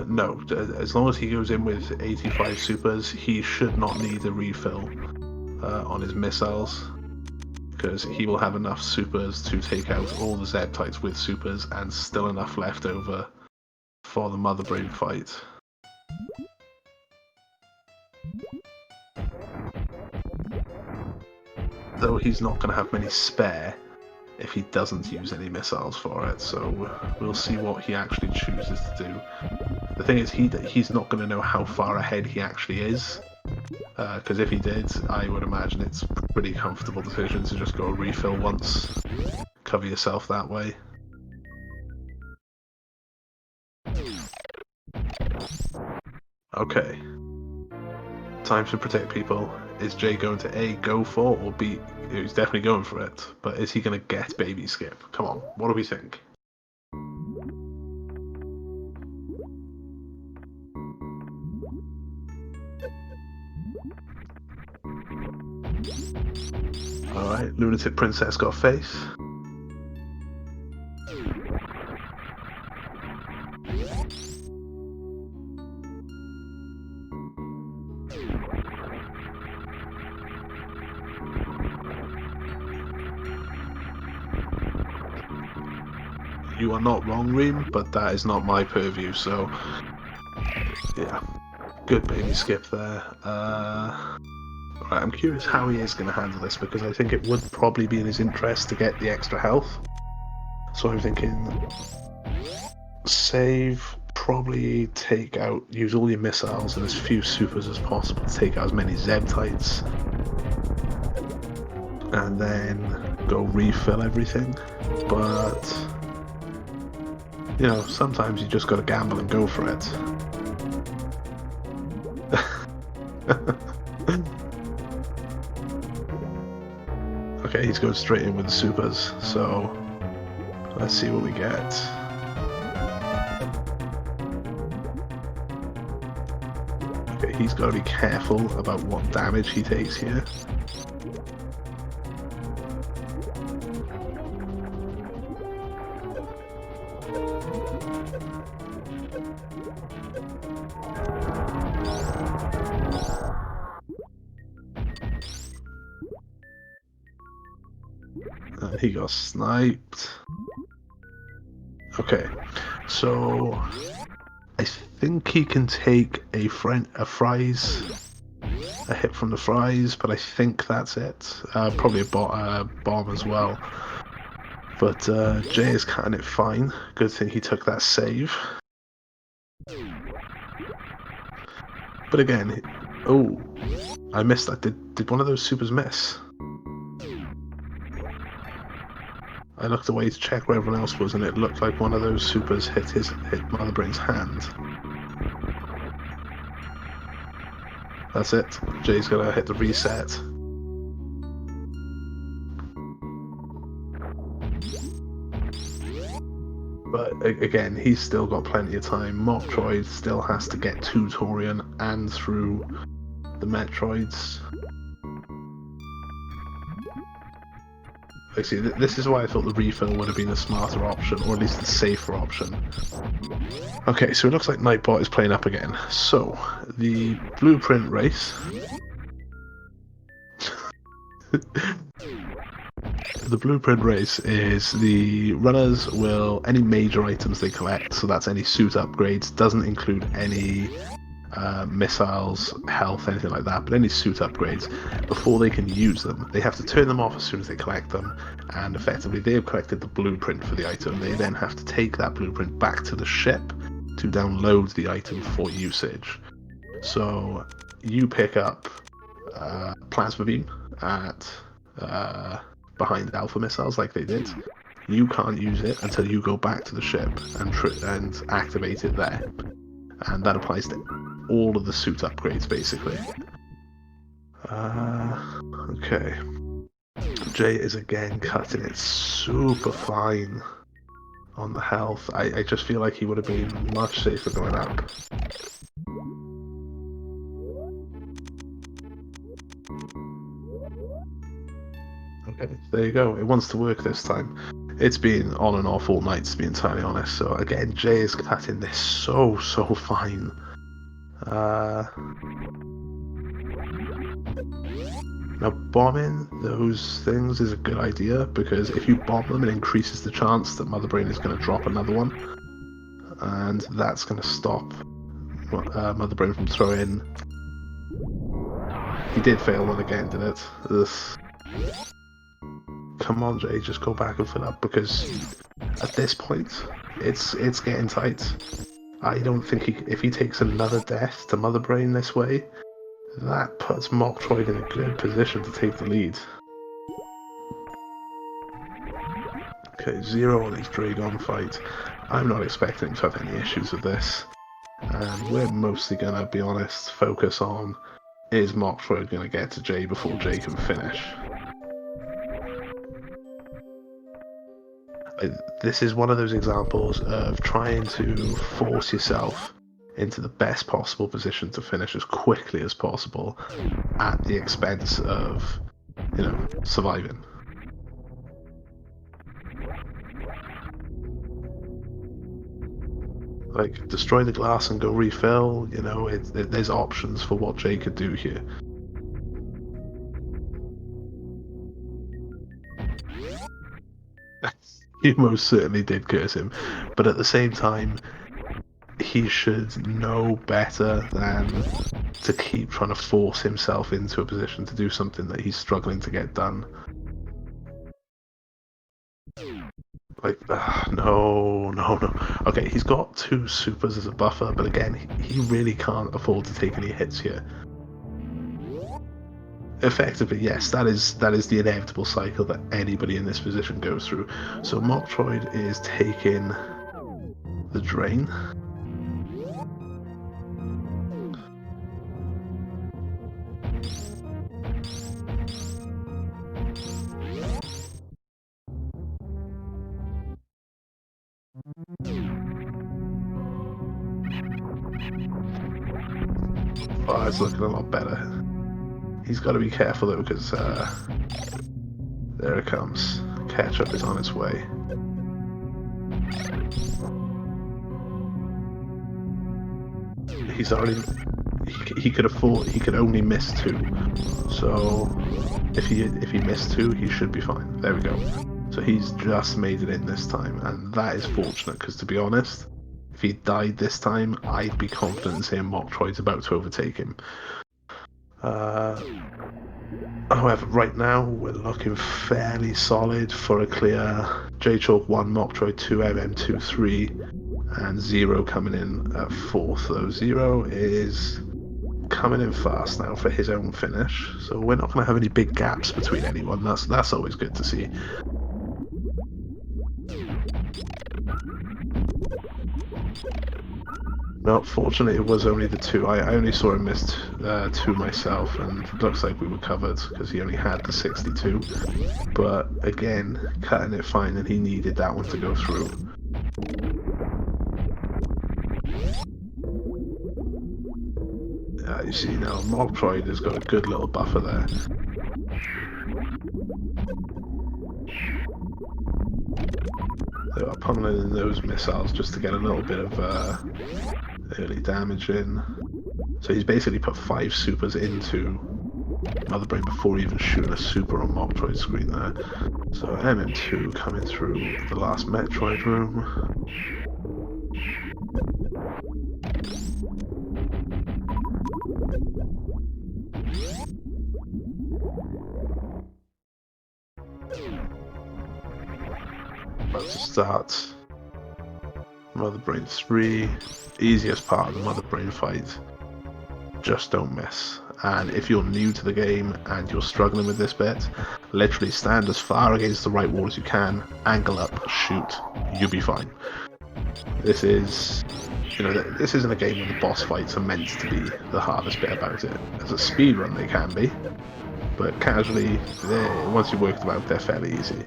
No, as long as he goes in with 85 supers, he should not need a refill on his missiles, because he will have enough supers to take out all the Z-types with supers and still enough left over for the Mother Brain fight. Though he's not going to have many spare if he doesn't use any missiles for it, so we'll see what he actually chooses to do. The thing is, he's not going to know how far ahead he actually is, because if he did, I would imagine it's a pretty comfortable decision to just go refill once, cover yourself that way. Okay. Time to protect people. Is Jay going to A, go for, or B? He's definitely going for it, but is he going to get Baby Skip? Come on, what do we think? Alright, Lunatic Princess got face. You are not wrong, Reem, but that is not my purview, so yeah, good Baby Skip there. Right, I'm curious how he is going to handle this, because I think it would probably be in his interest to get the extra health. So I'm thinking save, probably take out, use all your missiles and as few supers as possible to take out as many Z-types, and then go refill everything. But you know, sometimes you just gotta gamble and go for it. Okay, he's going straight in with the supers, so let's see what we get. Okay, he's got to be careful about what damage he takes here. He got sniped. Okay, so I think he can take a fries, a hit from the fries, but I think that's it. Probably a bomb as well. But Jay is cutting it fine. Good thing he took that save. But again, oh, I missed that. Did one of those supers miss? I looked away to check where everyone else was, and it looked like one of those supers hit Mother Brain's hand. That's it. Jay's gonna hit the reset. But again, he's still got plenty of time. Mochtroid still has to get to Torian and through the Metroids. See, this is why I thought the refill would have been a smarter option, or at least a safer option. Okay, so it looks like Nightbot is playing up again. So, the Blueprint Race. The Blueprint Race is the runners will, any major items they collect, so that's any suit upgrades, doesn't include any missiles, health, anything like that, but any suit upgrades, before they can use them, they have to turn them off as soon as they collect them, and effectively they have collected the blueprint for the item. They then have to take that blueprint back to the ship to download the item for usage. So you pick up Plasma Beam at behind Alpha Missiles like they did. You can't use it until you go back to the ship and activate it there. And that applies to all of the suit upgrades, basically. Okay. Jay is again cutting it super fine on the health. I just feel like he would have been much safer going up. Okay, there you go. It wants to work this time. It's been on and off all night, to be entirely honest. So again, Jay is cutting this so fine. Now, bombing those things is a good idea, because if you bomb them, it increases the chance that Mother Brain is going to drop another one, and that's going to stop Mother Brain from throwing. He did fail one again, did it? Come on, Jay, just go back and fill up, because at this point, it's getting tight. I don't think if he takes another death to Mother Brain this way, that puts Mochtroid in a good position to take the lead. Okay, Zero on his Dragon fight. I'm not expecting to have any issues with this. And we're mostly going to, be honest, focus on, is Mochtroid going to get to Jay before Jay can finish? This is one of those examples of trying to force yourself into the best possible position to finish as quickly as possible at the expense of, you know, surviving. Like, destroy the glass and go refill, you know, there's options for what Jay could do here. You most certainly did curse him, but at the same time, he should know better than to keep trying to force himself into a position to do something that he's struggling to get done. Like, no. Okay, he's got 2 supers as a buffer, but again, he really can't afford to take any hits here. Effectively, yes, that is the inevitable cycle that anybody in this position goes through. So Mochtroid is taking the drain. Oh, it's looking a lot better. He's got to be careful though, because there it comes. Ketchup is on its way. He's already. He could only miss 2. So if he missed 2, he should be fine. There we go. So he's just made it in this time, and that is fortunate, because to be honest, if he died this time, I'd be confident in saying Mochtroid's about to overtake him. However, right now we're looking fairly solid for a clear Jaychalke 1, Mochtroid 2, MM2, 3, and Zero coming in at 4th. Though Zero is coming in fast now for his own finish, so we're not going to have any big gaps between anyone. That's always good to see. No, fortunately it was only the 2. I only saw him miss 2 myself, and it looks like we were covered because he only had the 62. But again, cutting it fine, and he needed that one to go through. You see now, Mochtroid has got a good little buffer there. They are pummeling in those missiles just to get a little bit of early damage in. So he's basically put 5 supers into Mother Brain before even shooting a super on Mochtroid's screen there. So MM2 coming through the last Metroid room. About to start Mother Brain 3, easiest part of the Mother Brain fight. Just don't miss. And if you're new to the game and you're struggling with this bit, literally stand as far against the right wall as you can, angle up, shoot, you'll be fine. This is, you know, this isn't a game where the boss fights are meant to be the hardest bit about it. As a speedrun they can be, but casually, once you work them out, they're fairly easy.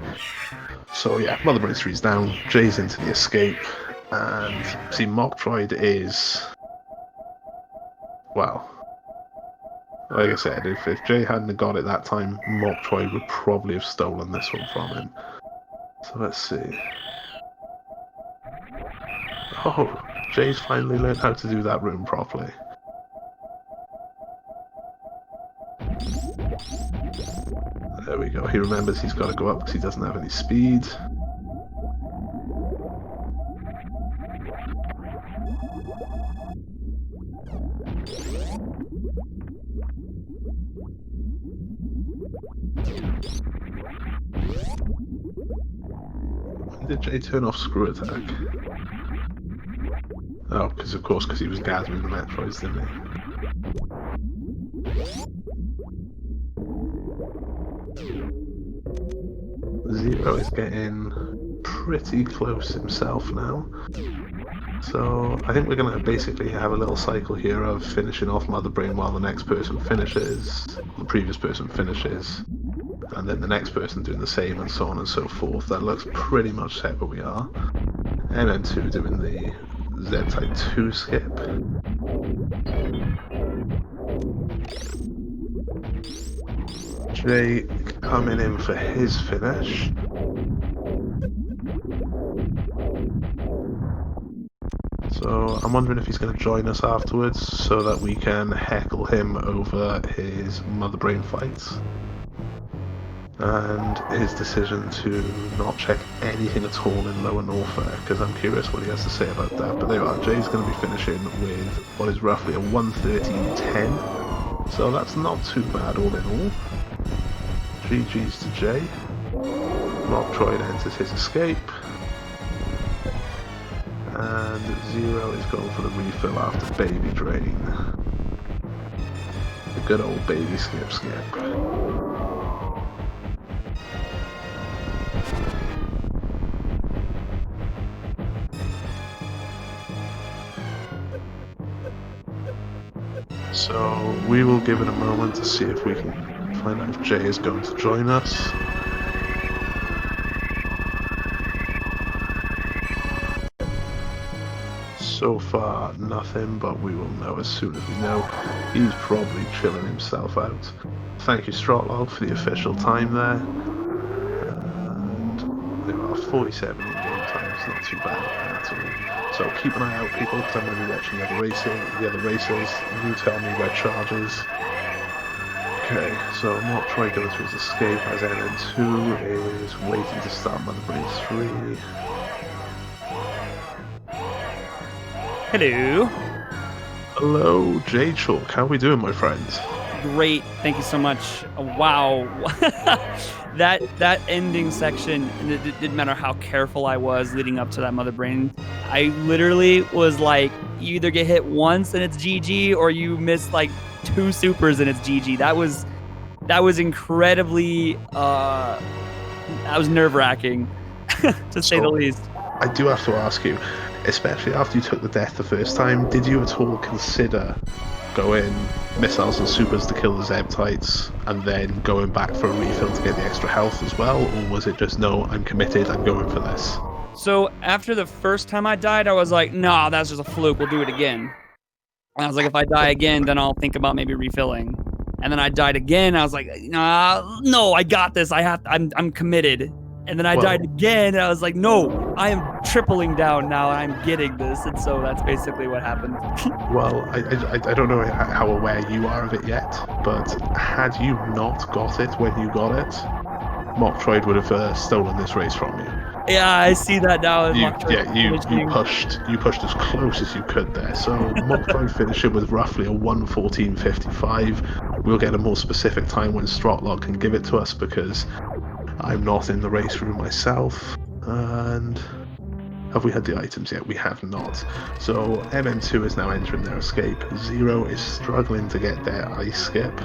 So yeah, Mother Brain 3's down, Jay's into the escape, and see, Mochtroid is, well, like I said, if Jay hadn't got it that time, Mochtroid would probably have stolen this one from him. So let's see. Oh, Jay's finally learned how to do that room properly. There we go. He remembers he's got to go up because he doesn't have any speed. When did Jay turn off screw attack? Oh, because of course, because he was gathering the Metroids, didn't he? Zero is getting pretty close himself now. So I think we're going to basically have a little cycle here of finishing off Mother Brain while the next person finishes, the previous person finishes, and then the next person doing the same, and so on and so forth. That looks pretty much set where we are. MM2 doing the Z-Type 2 skip. Jay coming in for his finish. So I'm wondering if he's going to join us afterwards so that we can heckle him over his Mother Brain fights. And his decision to not check anything at all in Lower Norfolk, because I'm curious what he has to say about that. But there you are, Jay's going to be finishing with what is roughly a 1:13.10. So that's not too bad all in all. GG's to Jay. Mochtroid enters his escape. And Zero is going for the refill after Baby Drain. The good old baby skip. So we will give it a moment to see if we can find out if Jay is going to join us. So far, nothing, but we will know as soon as we know. He's probably chilling himself out. Thank you, SMRAT for the official time there. And there are 47 in game time, it's not too bad at all. So keep an eye out, people, because I'm going to be watching the other races. You tell me where charges. Okay, so mochtroid goes through his escape as NN2 is waiting to start Mother Brain 3. Hello. Hello, Jaychalke. How are we doing, my friends? Great. Thank you so much. Wow. that ending section, it didn't matter how careful I was leading up to that Mother Brain. I literally was like, you either get hit once and it's GG, or you miss like 2 supers and it's GG. That was incredibly that was nerve-wracking to say the least. I do have to ask you, especially after you took the death the first time, did you at all consider going missiles and supers to kill the Zeb-Tites and then going back for a refill to get the extra health as well, or was it just, no, I'm committed, I'm going for this? So after the first time I died, I was like, nah, that's just a fluke, we'll do it again. And I was like, if I die again, then I'll think about maybe refilling. And then I died again, I was like, nah, no, I got this, I'm committed. And then I died again, and I was like, no, I am tripling down now, and I'm getting this. And so that's basically what happened. Well, I don't know how aware you are of it yet, but had you not got it when you got it, mochtroid would have stolen this race from you. Yeah, I see that now. You pushed as close as you could there. So mochtroid finishing with roughly a 1:14.55. We'll get a more specific time when SMRAT can give it to us, because I'm not in the race room myself. And have we had the items yet? We have not. So MM2 is now entering their escape. Zero is struggling to get their ice skip.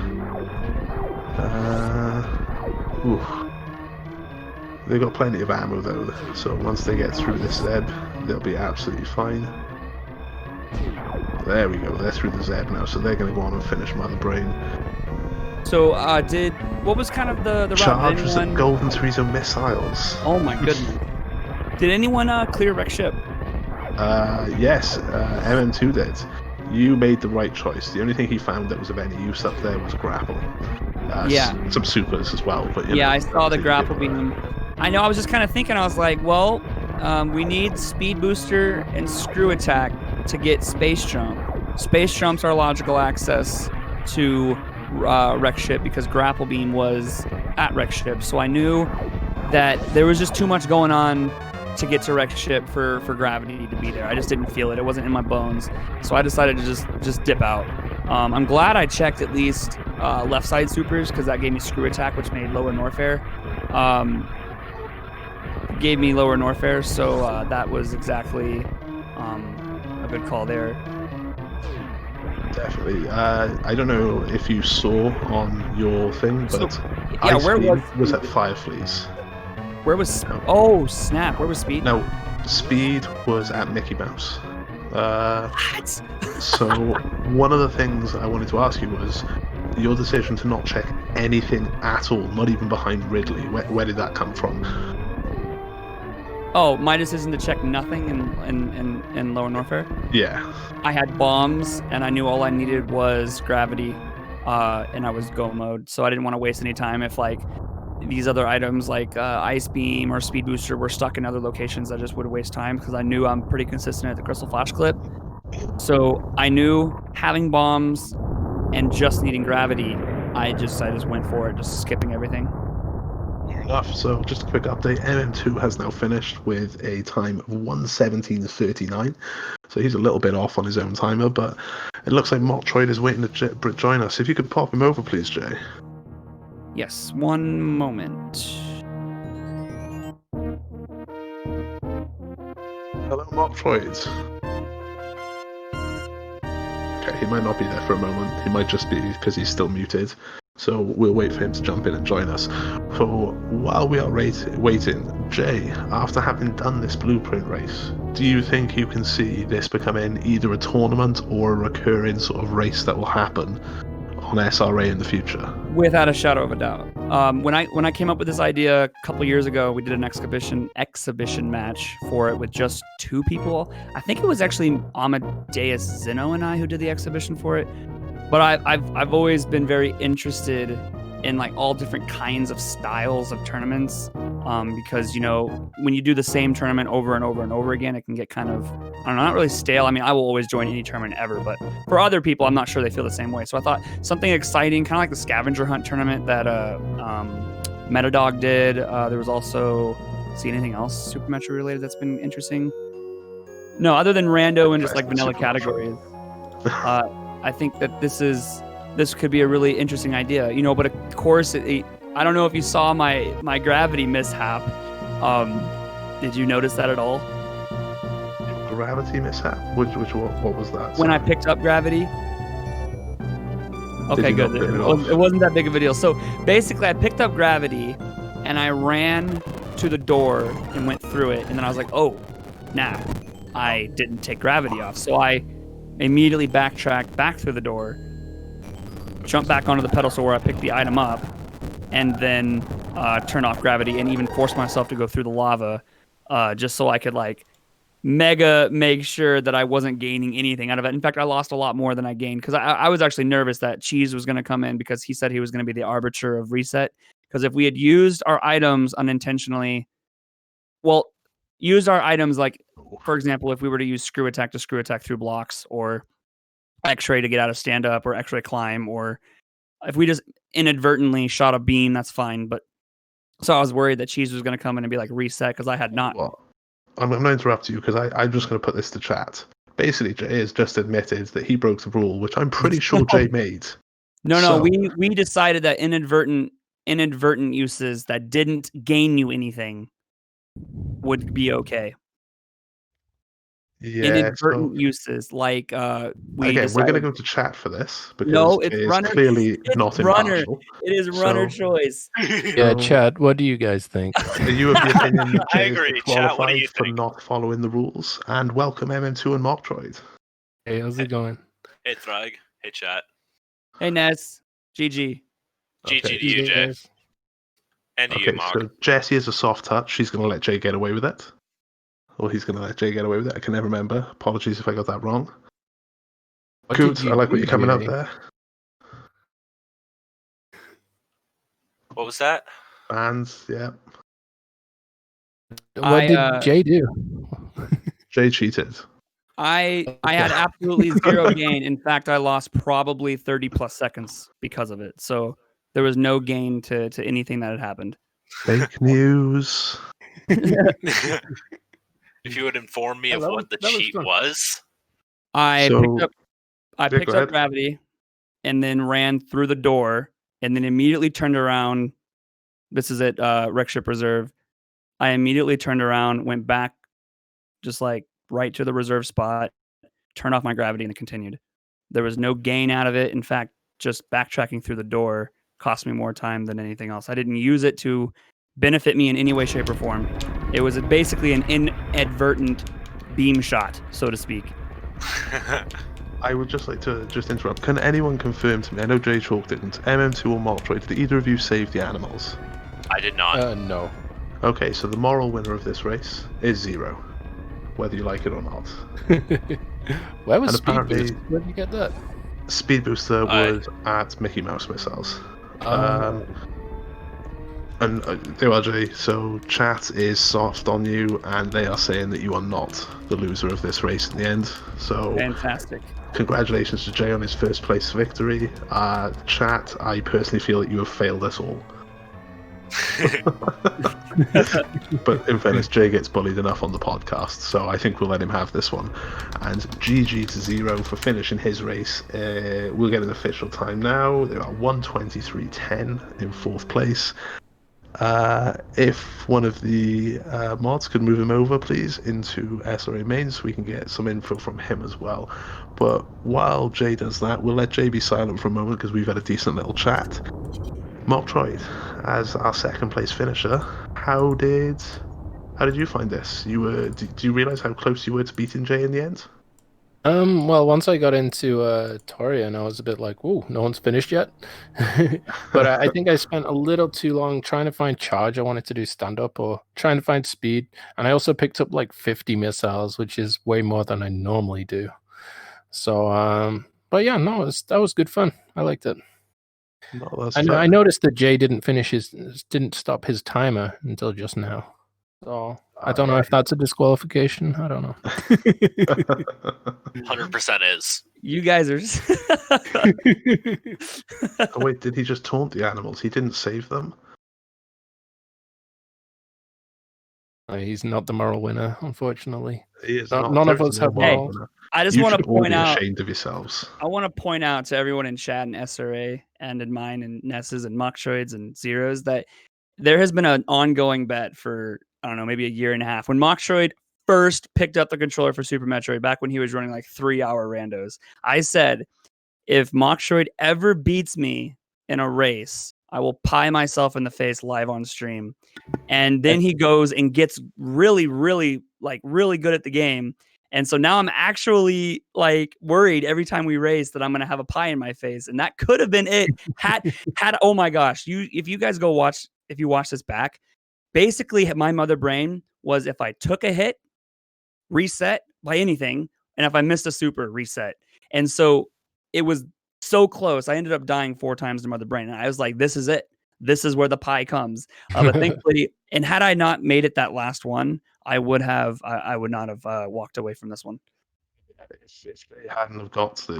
They've got plenty of ammo though, so once they get through this Zeb, they'll be absolutely fine. There we go, they're through the Zeb now, so they're going to go on and finish Mother Brain. So, what was kind of the route? Charges at Golden Turismo missiles. Oh my goodness. Did anyone clear wreck ship? Yes, MM2 did. You made the right choice. The only thing he found that was of any use up there was grapple. Yeah. Some supers as well, but yeah, I saw the grapple beam. I know. I was just kind of thinking. I was like, well, we need speed booster and screw attack to get space jump. Space jump's our logical access to wreck ship because grapple beam was at wreck ship. So I knew that there was just too much going on to get to wreck ship for gravity to be there. I just didn't feel it. It wasn't in my bones. So I decided to just dip out. I'm glad I checked at least left side supers because that gave me screw attack, which made lower Norfair. Gave me lower Norfair, so that was exactly a good call there. Definitely. I don't know if you saw on your thing, but yeah, where was at Fireflies. Where was? Oh snap! Where was Speed? No, Speed was at Mickey Mouse. What? So one of the things I wanted to ask you was your decision to not check anything at all, not even behind Ridley. Where did that come from? Oh, my decision to check nothing in lower Norfair? Yeah. I had bombs, and I knew all I needed was gravity, and I was go mode, so I didn't want to waste any time if, like, these other items like Ice Beam or Speed Booster were stuck in other locations. I just would waste time because I knew I'm pretty consistent at the Crystal Flash clip. So I knew having bombs and just needing gravity, I just went for it, just skipping everything. Fair enough. So just a quick update. MM2 has now finished with a time of 1:17:39. So he's a little bit off on his own timer, but it looks like mochtroid is waiting to join us. If you could pop him over, please, Jay. Yes, one moment. Hello, mochtroid. Okay, he might not be there for a moment. He might just be because he's still muted. So we'll wait for him to jump in and join us. So while we are waiting, Jay, after having done this blueprint race, do you think you can see this becoming either a tournament or a recurring sort of race that will happen on SRA in the future? Without a shadow of a doubt. When I came up with this idea a couple years ago, we did an exhibition match for it with just 2 people. I think it was actually Amadeus Zeno and I who did the exhibition for it. But I've always been very interested in like all different kinds of styles of tournaments, because you know when you do the same tournament over and over and over again, it can get kind of, I don't know, not really stale. I mean, I will always join any tournament ever, but for other people, I'm not sure they feel the same way. So I thought something exciting, kind of like the scavenger hunt tournament that Metadog did. There was also, see anything else Super Metro related that's been interesting? No, other than rando and just like vanilla categories. I think that this could be a really interesting idea, you know. But of course, I don't know if you saw my gravity mishap. Did you notice that at all? Gravity mishap? What was that? When I picked up gravity. Okay, good. It wasn't that big of a deal. So basically, I picked up gravity, and I ran to the door and went through it, and then I was like, oh, nah, I didn't take gravity off. So I immediately backtracked back through the door, jumped back onto the pedestal where I picked the item up, and then turned off gravity and even forced myself to go through the lava, just so I could like mega make sure that I wasn't gaining anything out of it. In fact, I lost a lot more than I gained because I was actually nervous that Cheese was going to come in because he said he was going to be the arbiter of reset. Because if we had used our items unintentionally, well, used our items like, for example, if we were to use screw attack to screw attack through blocks, or X-ray to get out of stand up, or X-ray climb, or if we just inadvertently shot a beam, that's fine. But so I was worried that Cheese was going to come in and be like reset because I had not. Well, I'm going to interrupt you because I'm just going to put this to chat. Basically, Jay has just admitted that he broke the rule, which I'm pretty sure Jay made. No, we decided that inadvertent uses that didn't gain you anything would be okay. Yeah, inadvertent uses like we again, decided... we're going to go to chat for this because no, it's Jay runner. is clearly it's not runner. impartial. It is runner choice. Yeah, Chad, what do you guys think? Are you of the opinion that I Jay agree. is Chat, what do qualified you for think? not following the rules? And welcome MM2 and Mochtroid. Hey, how's it going? Hey, Thrug. Hey, chat. Hey, Ness. GG. GG Okay. to you, Jay. And to you, Okay, Mark. so Jessie is a soft touch. She's going to let Jay get away with it. Or he's going to let Jay get away with it. I can never remember. Apologies if I got that wrong. Good. I like what you're coming out there. What was that? And, yeah. What did Jay do? Jay cheated. I had absolutely zero gain. In fact, I lost probably 30 plus seconds because of it. So there was no gain to anything that had happened. Fake news. If you would inform me of that what the was cheat fun. was. I So- picked up Yeah, picked go up ahead. gravity and then ran through the door and then immediately turned around. This is at Wreck Ship Reserve. I immediately turned around, went back just like right to the reserve spot, turned off my gravity and it continued. There was no gain out of it. In fact, just backtracking through the door cost me more time than anything else. I didn't use it to benefit me in any way, shape, or form. It was basically an inadvertent beam shot, so to speak. I would just like to interrupt. Can anyone confirm to me? I know Jaychalke didn't. MM2 or mochtroid, did either of you save the animals? I did not. No. Okay, so the moral winner of this race is Zero, whether you like it or not. Where was And Speed apparently- Boost? Where did you get that? Speed Booster Aye. was at Mickey Mouse Missiles. Oh. And they are, Jay, so chat is soft on you, and they are saying that you are not the loser of this race in the end. So Fantastic. congratulations to Jay on his first place victory. Chat, I personally feel that you have failed us all. But in fairness, Jay gets bullied enough on the podcast, so I think we'll let him have this one. And GG to Zero for finishing his race. We'll get an official time now. They are 1:23.10 in fourth place. If one of the mods could move him over, please, into SRA main so we can get some info from him as well. But while Jay does that, we'll let Jay be silent for a moment because we've had a decent little chat. mochtroid, as our second place finisher, how did you find this? Do you realize how close you were to beating Jay in the end? Well, once I got into Torian, I was a bit like, "Whoa, no one's finished yet." But I think I spent a little too long trying to find charge. I wanted to do stand up or trying to find speed, and I also picked up like 50 missiles, which is way more than I normally do. So, but yeah, no, that was good fun. I liked it. No, that's I noticed that Jay didn't stop his timer until just now. So I don't know if that's a disqualification. I don't know. 100% is. You guys are. Oh wait, did he just taunt the animals? He didn't save them? He's not the moral winner, unfortunately. He is No- not. none of There's us no have moral morals. winner. I just You want to should all point be out. ashamed of yourselves. I want to point out to everyone in chat and SRA and in mine and Nesses and mochtroids and zeros that there has been an ongoing bet for, I don't know, maybe a year and a half. When mochtroid first picked up the controller for Super Metroid, back when he was running like 3-hour randos, I said, if mochtroid ever beats me in a race, I will pie myself in the face live on stream. And then he goes and gets really, really, really good at the game. And so now I'm actually like worried every time we race that I'm gonna have a pie in my face, and that could have been it. Had oh my gosh, if you guys if you watch this back, basically my mother brain was if I took a hit, reset by anything, and if I missed a super, reset. And so it was so close. I ended up dying 4 times to mother brain, and I was like, this is it. This is where the pie comes. But thankfully, and had I not made it that last one, I would not have walked away from this one. If they hadn't have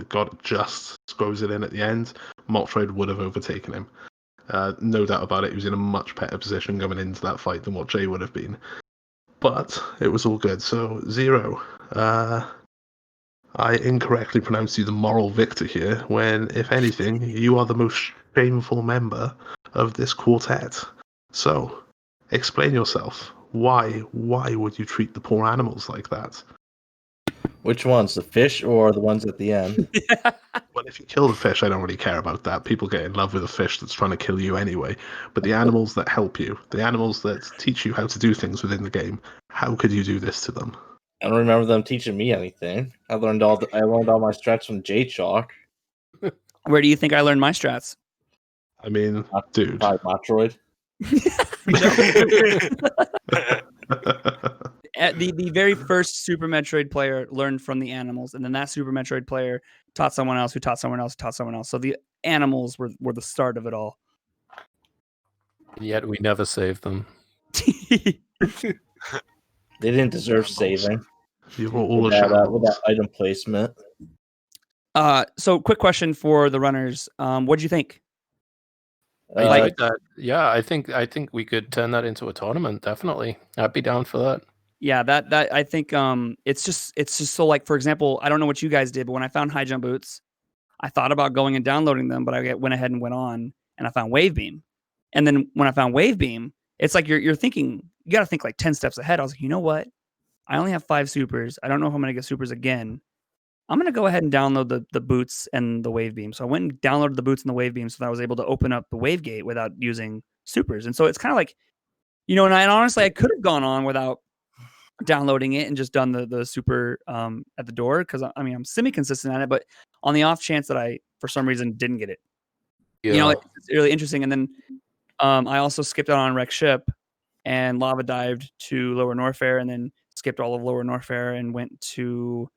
got just scrolls it in at the end, mochtroid would have overtaken him. No doubt about it. He was in a much better position going into that fight than what Jay would have been. But it was all good. So Zero, I incorrectly pronounced you the moral victor here, when, if anything, you are the most shameful member of this quartet. So, explain yourself. Why would you treat the poor animals like that? Which ones, the fish or the ones at the end? Well, if you kill the fish, I don't really care about that. People get in love with a fish that's trying to kill you anyway. But the animals that help you, the animals that teach you how to do things within the game, how could you do this to them? I don't remember them teaching me anything. I learned all my strats from Jaychalke. Where do you think I learned my strats? I mean, dude. By mochtroid. The very first Super Metroid player learned from the animals, and then that Super Metroid player taught someone else, who taught someone else, who taught someone else. So the animals were the start of it all. Yet we never saved them. They didn't deserve Shambles. saving You were all with a that shambles. item placement. So quick question for the runners. What'd you think? I Uh, like that. Yeah, I think we could turn that into a tournament. Definitely, I'd be down for that. Yeah, that I think it's just so like, for example, I don't know what you guys did, but when I found high jump boots, I thought about going and downloading them, but I went ahead and went on and I found wave beam. And then when I found wave beam, it's like you're thinking, you got to think like 10 steps ahead. I was like, you know what? I only have 5 supers. I don't know if I'm going to get supers again. I'm going to go ahead and download the boots and the wave beam. So I went and downloaded the boots and the wave beam so that I was able to open up the wave gate without using supers. And so it's kind of like, and honestly, I could have gone on without downloading it and just done the super at the door, because I mean I'm semi-consistent at it, but on the off chance that I for some reason didn't get it, Yeah. it's really interesting. And then I also skipped out on wreck ship and lava dived to Lower Norfair, and then skipped all of Lower Norfair and went to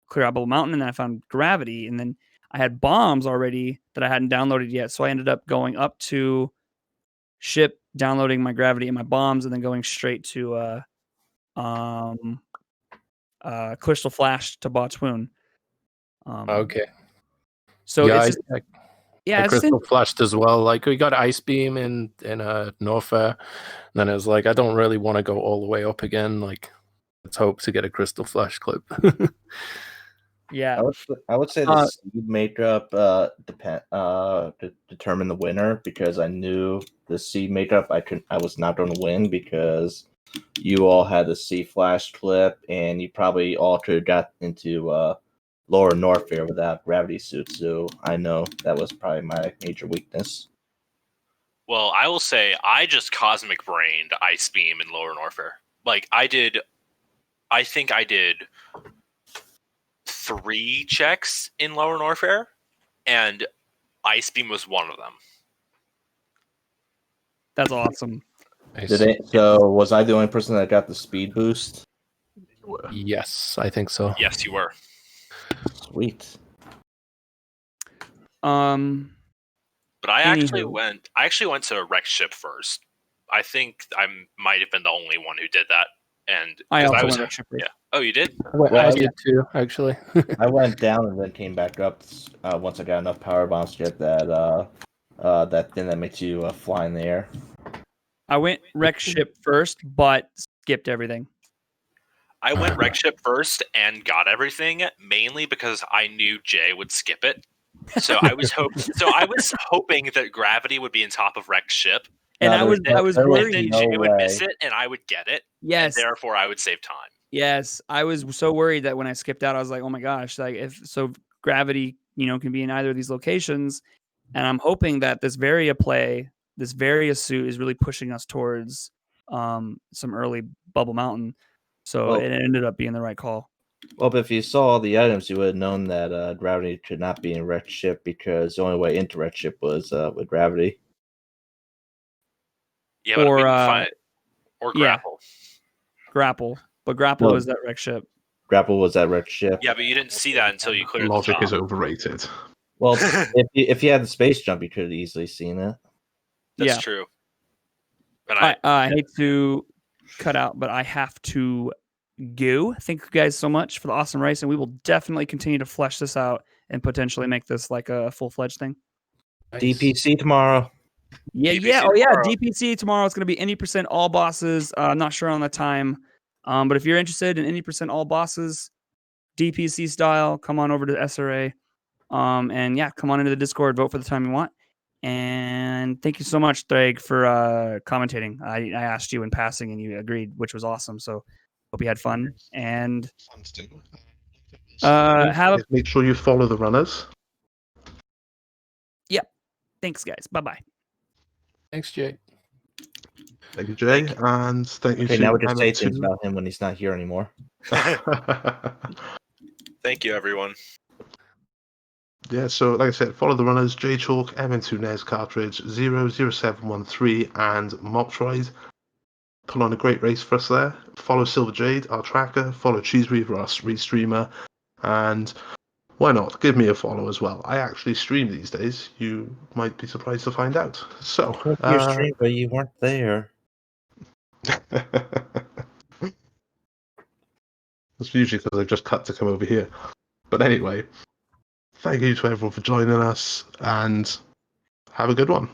Clear Out Bubble Mountain, and then I found gravity, and then I had bombs already that I hadn't downloaded yet, so I ended up going up to ship, downloading my gravity and my bombs, and then going straight to Crystal Flash to Botswoon. Okay. So yeah, it's just, I it's crystal flashed as well. Like we got ice beam in Norfair, and then it was like I don't really want to go all the way up again. Like let's hope to get a crystal flash clip. yeah. I would say the seed makeup determine the winner, because I knew the seed makeup I was not going to win, because you all had the sea flash clip and you probably all could have got into Lower Norfair without gravity suits. So I know that was probably my major weakness. Well, I will say I just cosmic brained Ice Beam in Lower Norfair. Like I think I did 3 checks in Lower Norfair, and Ice Beam was one of them. That's awesome. Nice. So was I the only person that got the speed boost? Yes, I think so. Yes, you were. Sweet. But I actually Anywho. went to wreck ship first. I think I might have been the only one who did that. And I also was, went wreck ship first. yeah. Oh, you did? I did too, actually. I went down and then came back up once I got enough power bombs to get that thing that makes you fly in the air. I went wreck ship first, but skipped everything. I went wreck ship first and got everything, mainly because I knew Jay would skip it. So I was hoping that gravity would be in top of wreck ship, And I was worried. and then Jay would miss it, and I would get it. Yes. And therefore, I would save time. Yes, I was so worried that when I skipped out, I was like, "Oh my gosh!" Like, if so, gravity, can be in either of these locations, and I'm hoping that this Varia play, this Varia suit, is really pushing us towards some early Bubble Mountain. So it ended up being the right call. Well, but if you saw all the items, you would have known that gravity could not be in wreck ship, because the only way into wreck ship was with gravity. Yeah, but we can find it. Or grapple. Grapple. But grapple was that wreck ship. Grapple was that wreck ship. Yeah, but you didn't see that until you cleared Logic the top. is overrated. Well, if you had the space jump, you could have easily seen it. That's true. But I hate to cut out, but I have to go. Thank you guys so much for the awesome race, and we will definitely continue to flesh this out and potentially make this like a full-fledged thing. Nice. DPC tomorrow. Yeah. Oh yeah, DPC tomorrow. It's going to be any percent all bosses. I'm not sure on the time, but if you're interested in any percent all bosses, DPC style, come on over to SRA, and yeah, come on into the Discord, vote for the time you want. And thank you so much, Drake, for commentating. I asked you in passing, and you agreed, which was awesome. So hope you had fun. And make sure you follow the runners. Yep. Thanks, guys. Bye-bye. Thanks, Jay. Thank you, Jay. And thank you Okay, to now we just say Emma things too. about him when he's not here anymore. Thank you, everyone. Yeah, so like I said, follow the runners: Jaychalke, mm2nescartridge, 00713, and mochtroid. Put on a great race for us there. Follow Silver Jade, our tracker. Follow Cheese Reaver, our restreamer. And why not? Give me a follow as well. I actually stream these days. You might be surprised to find out. So, Your stream, but you weren't there. It's usually because I've just cut to come over here. But anyway, thank you to everyone for joining us, and have a good one.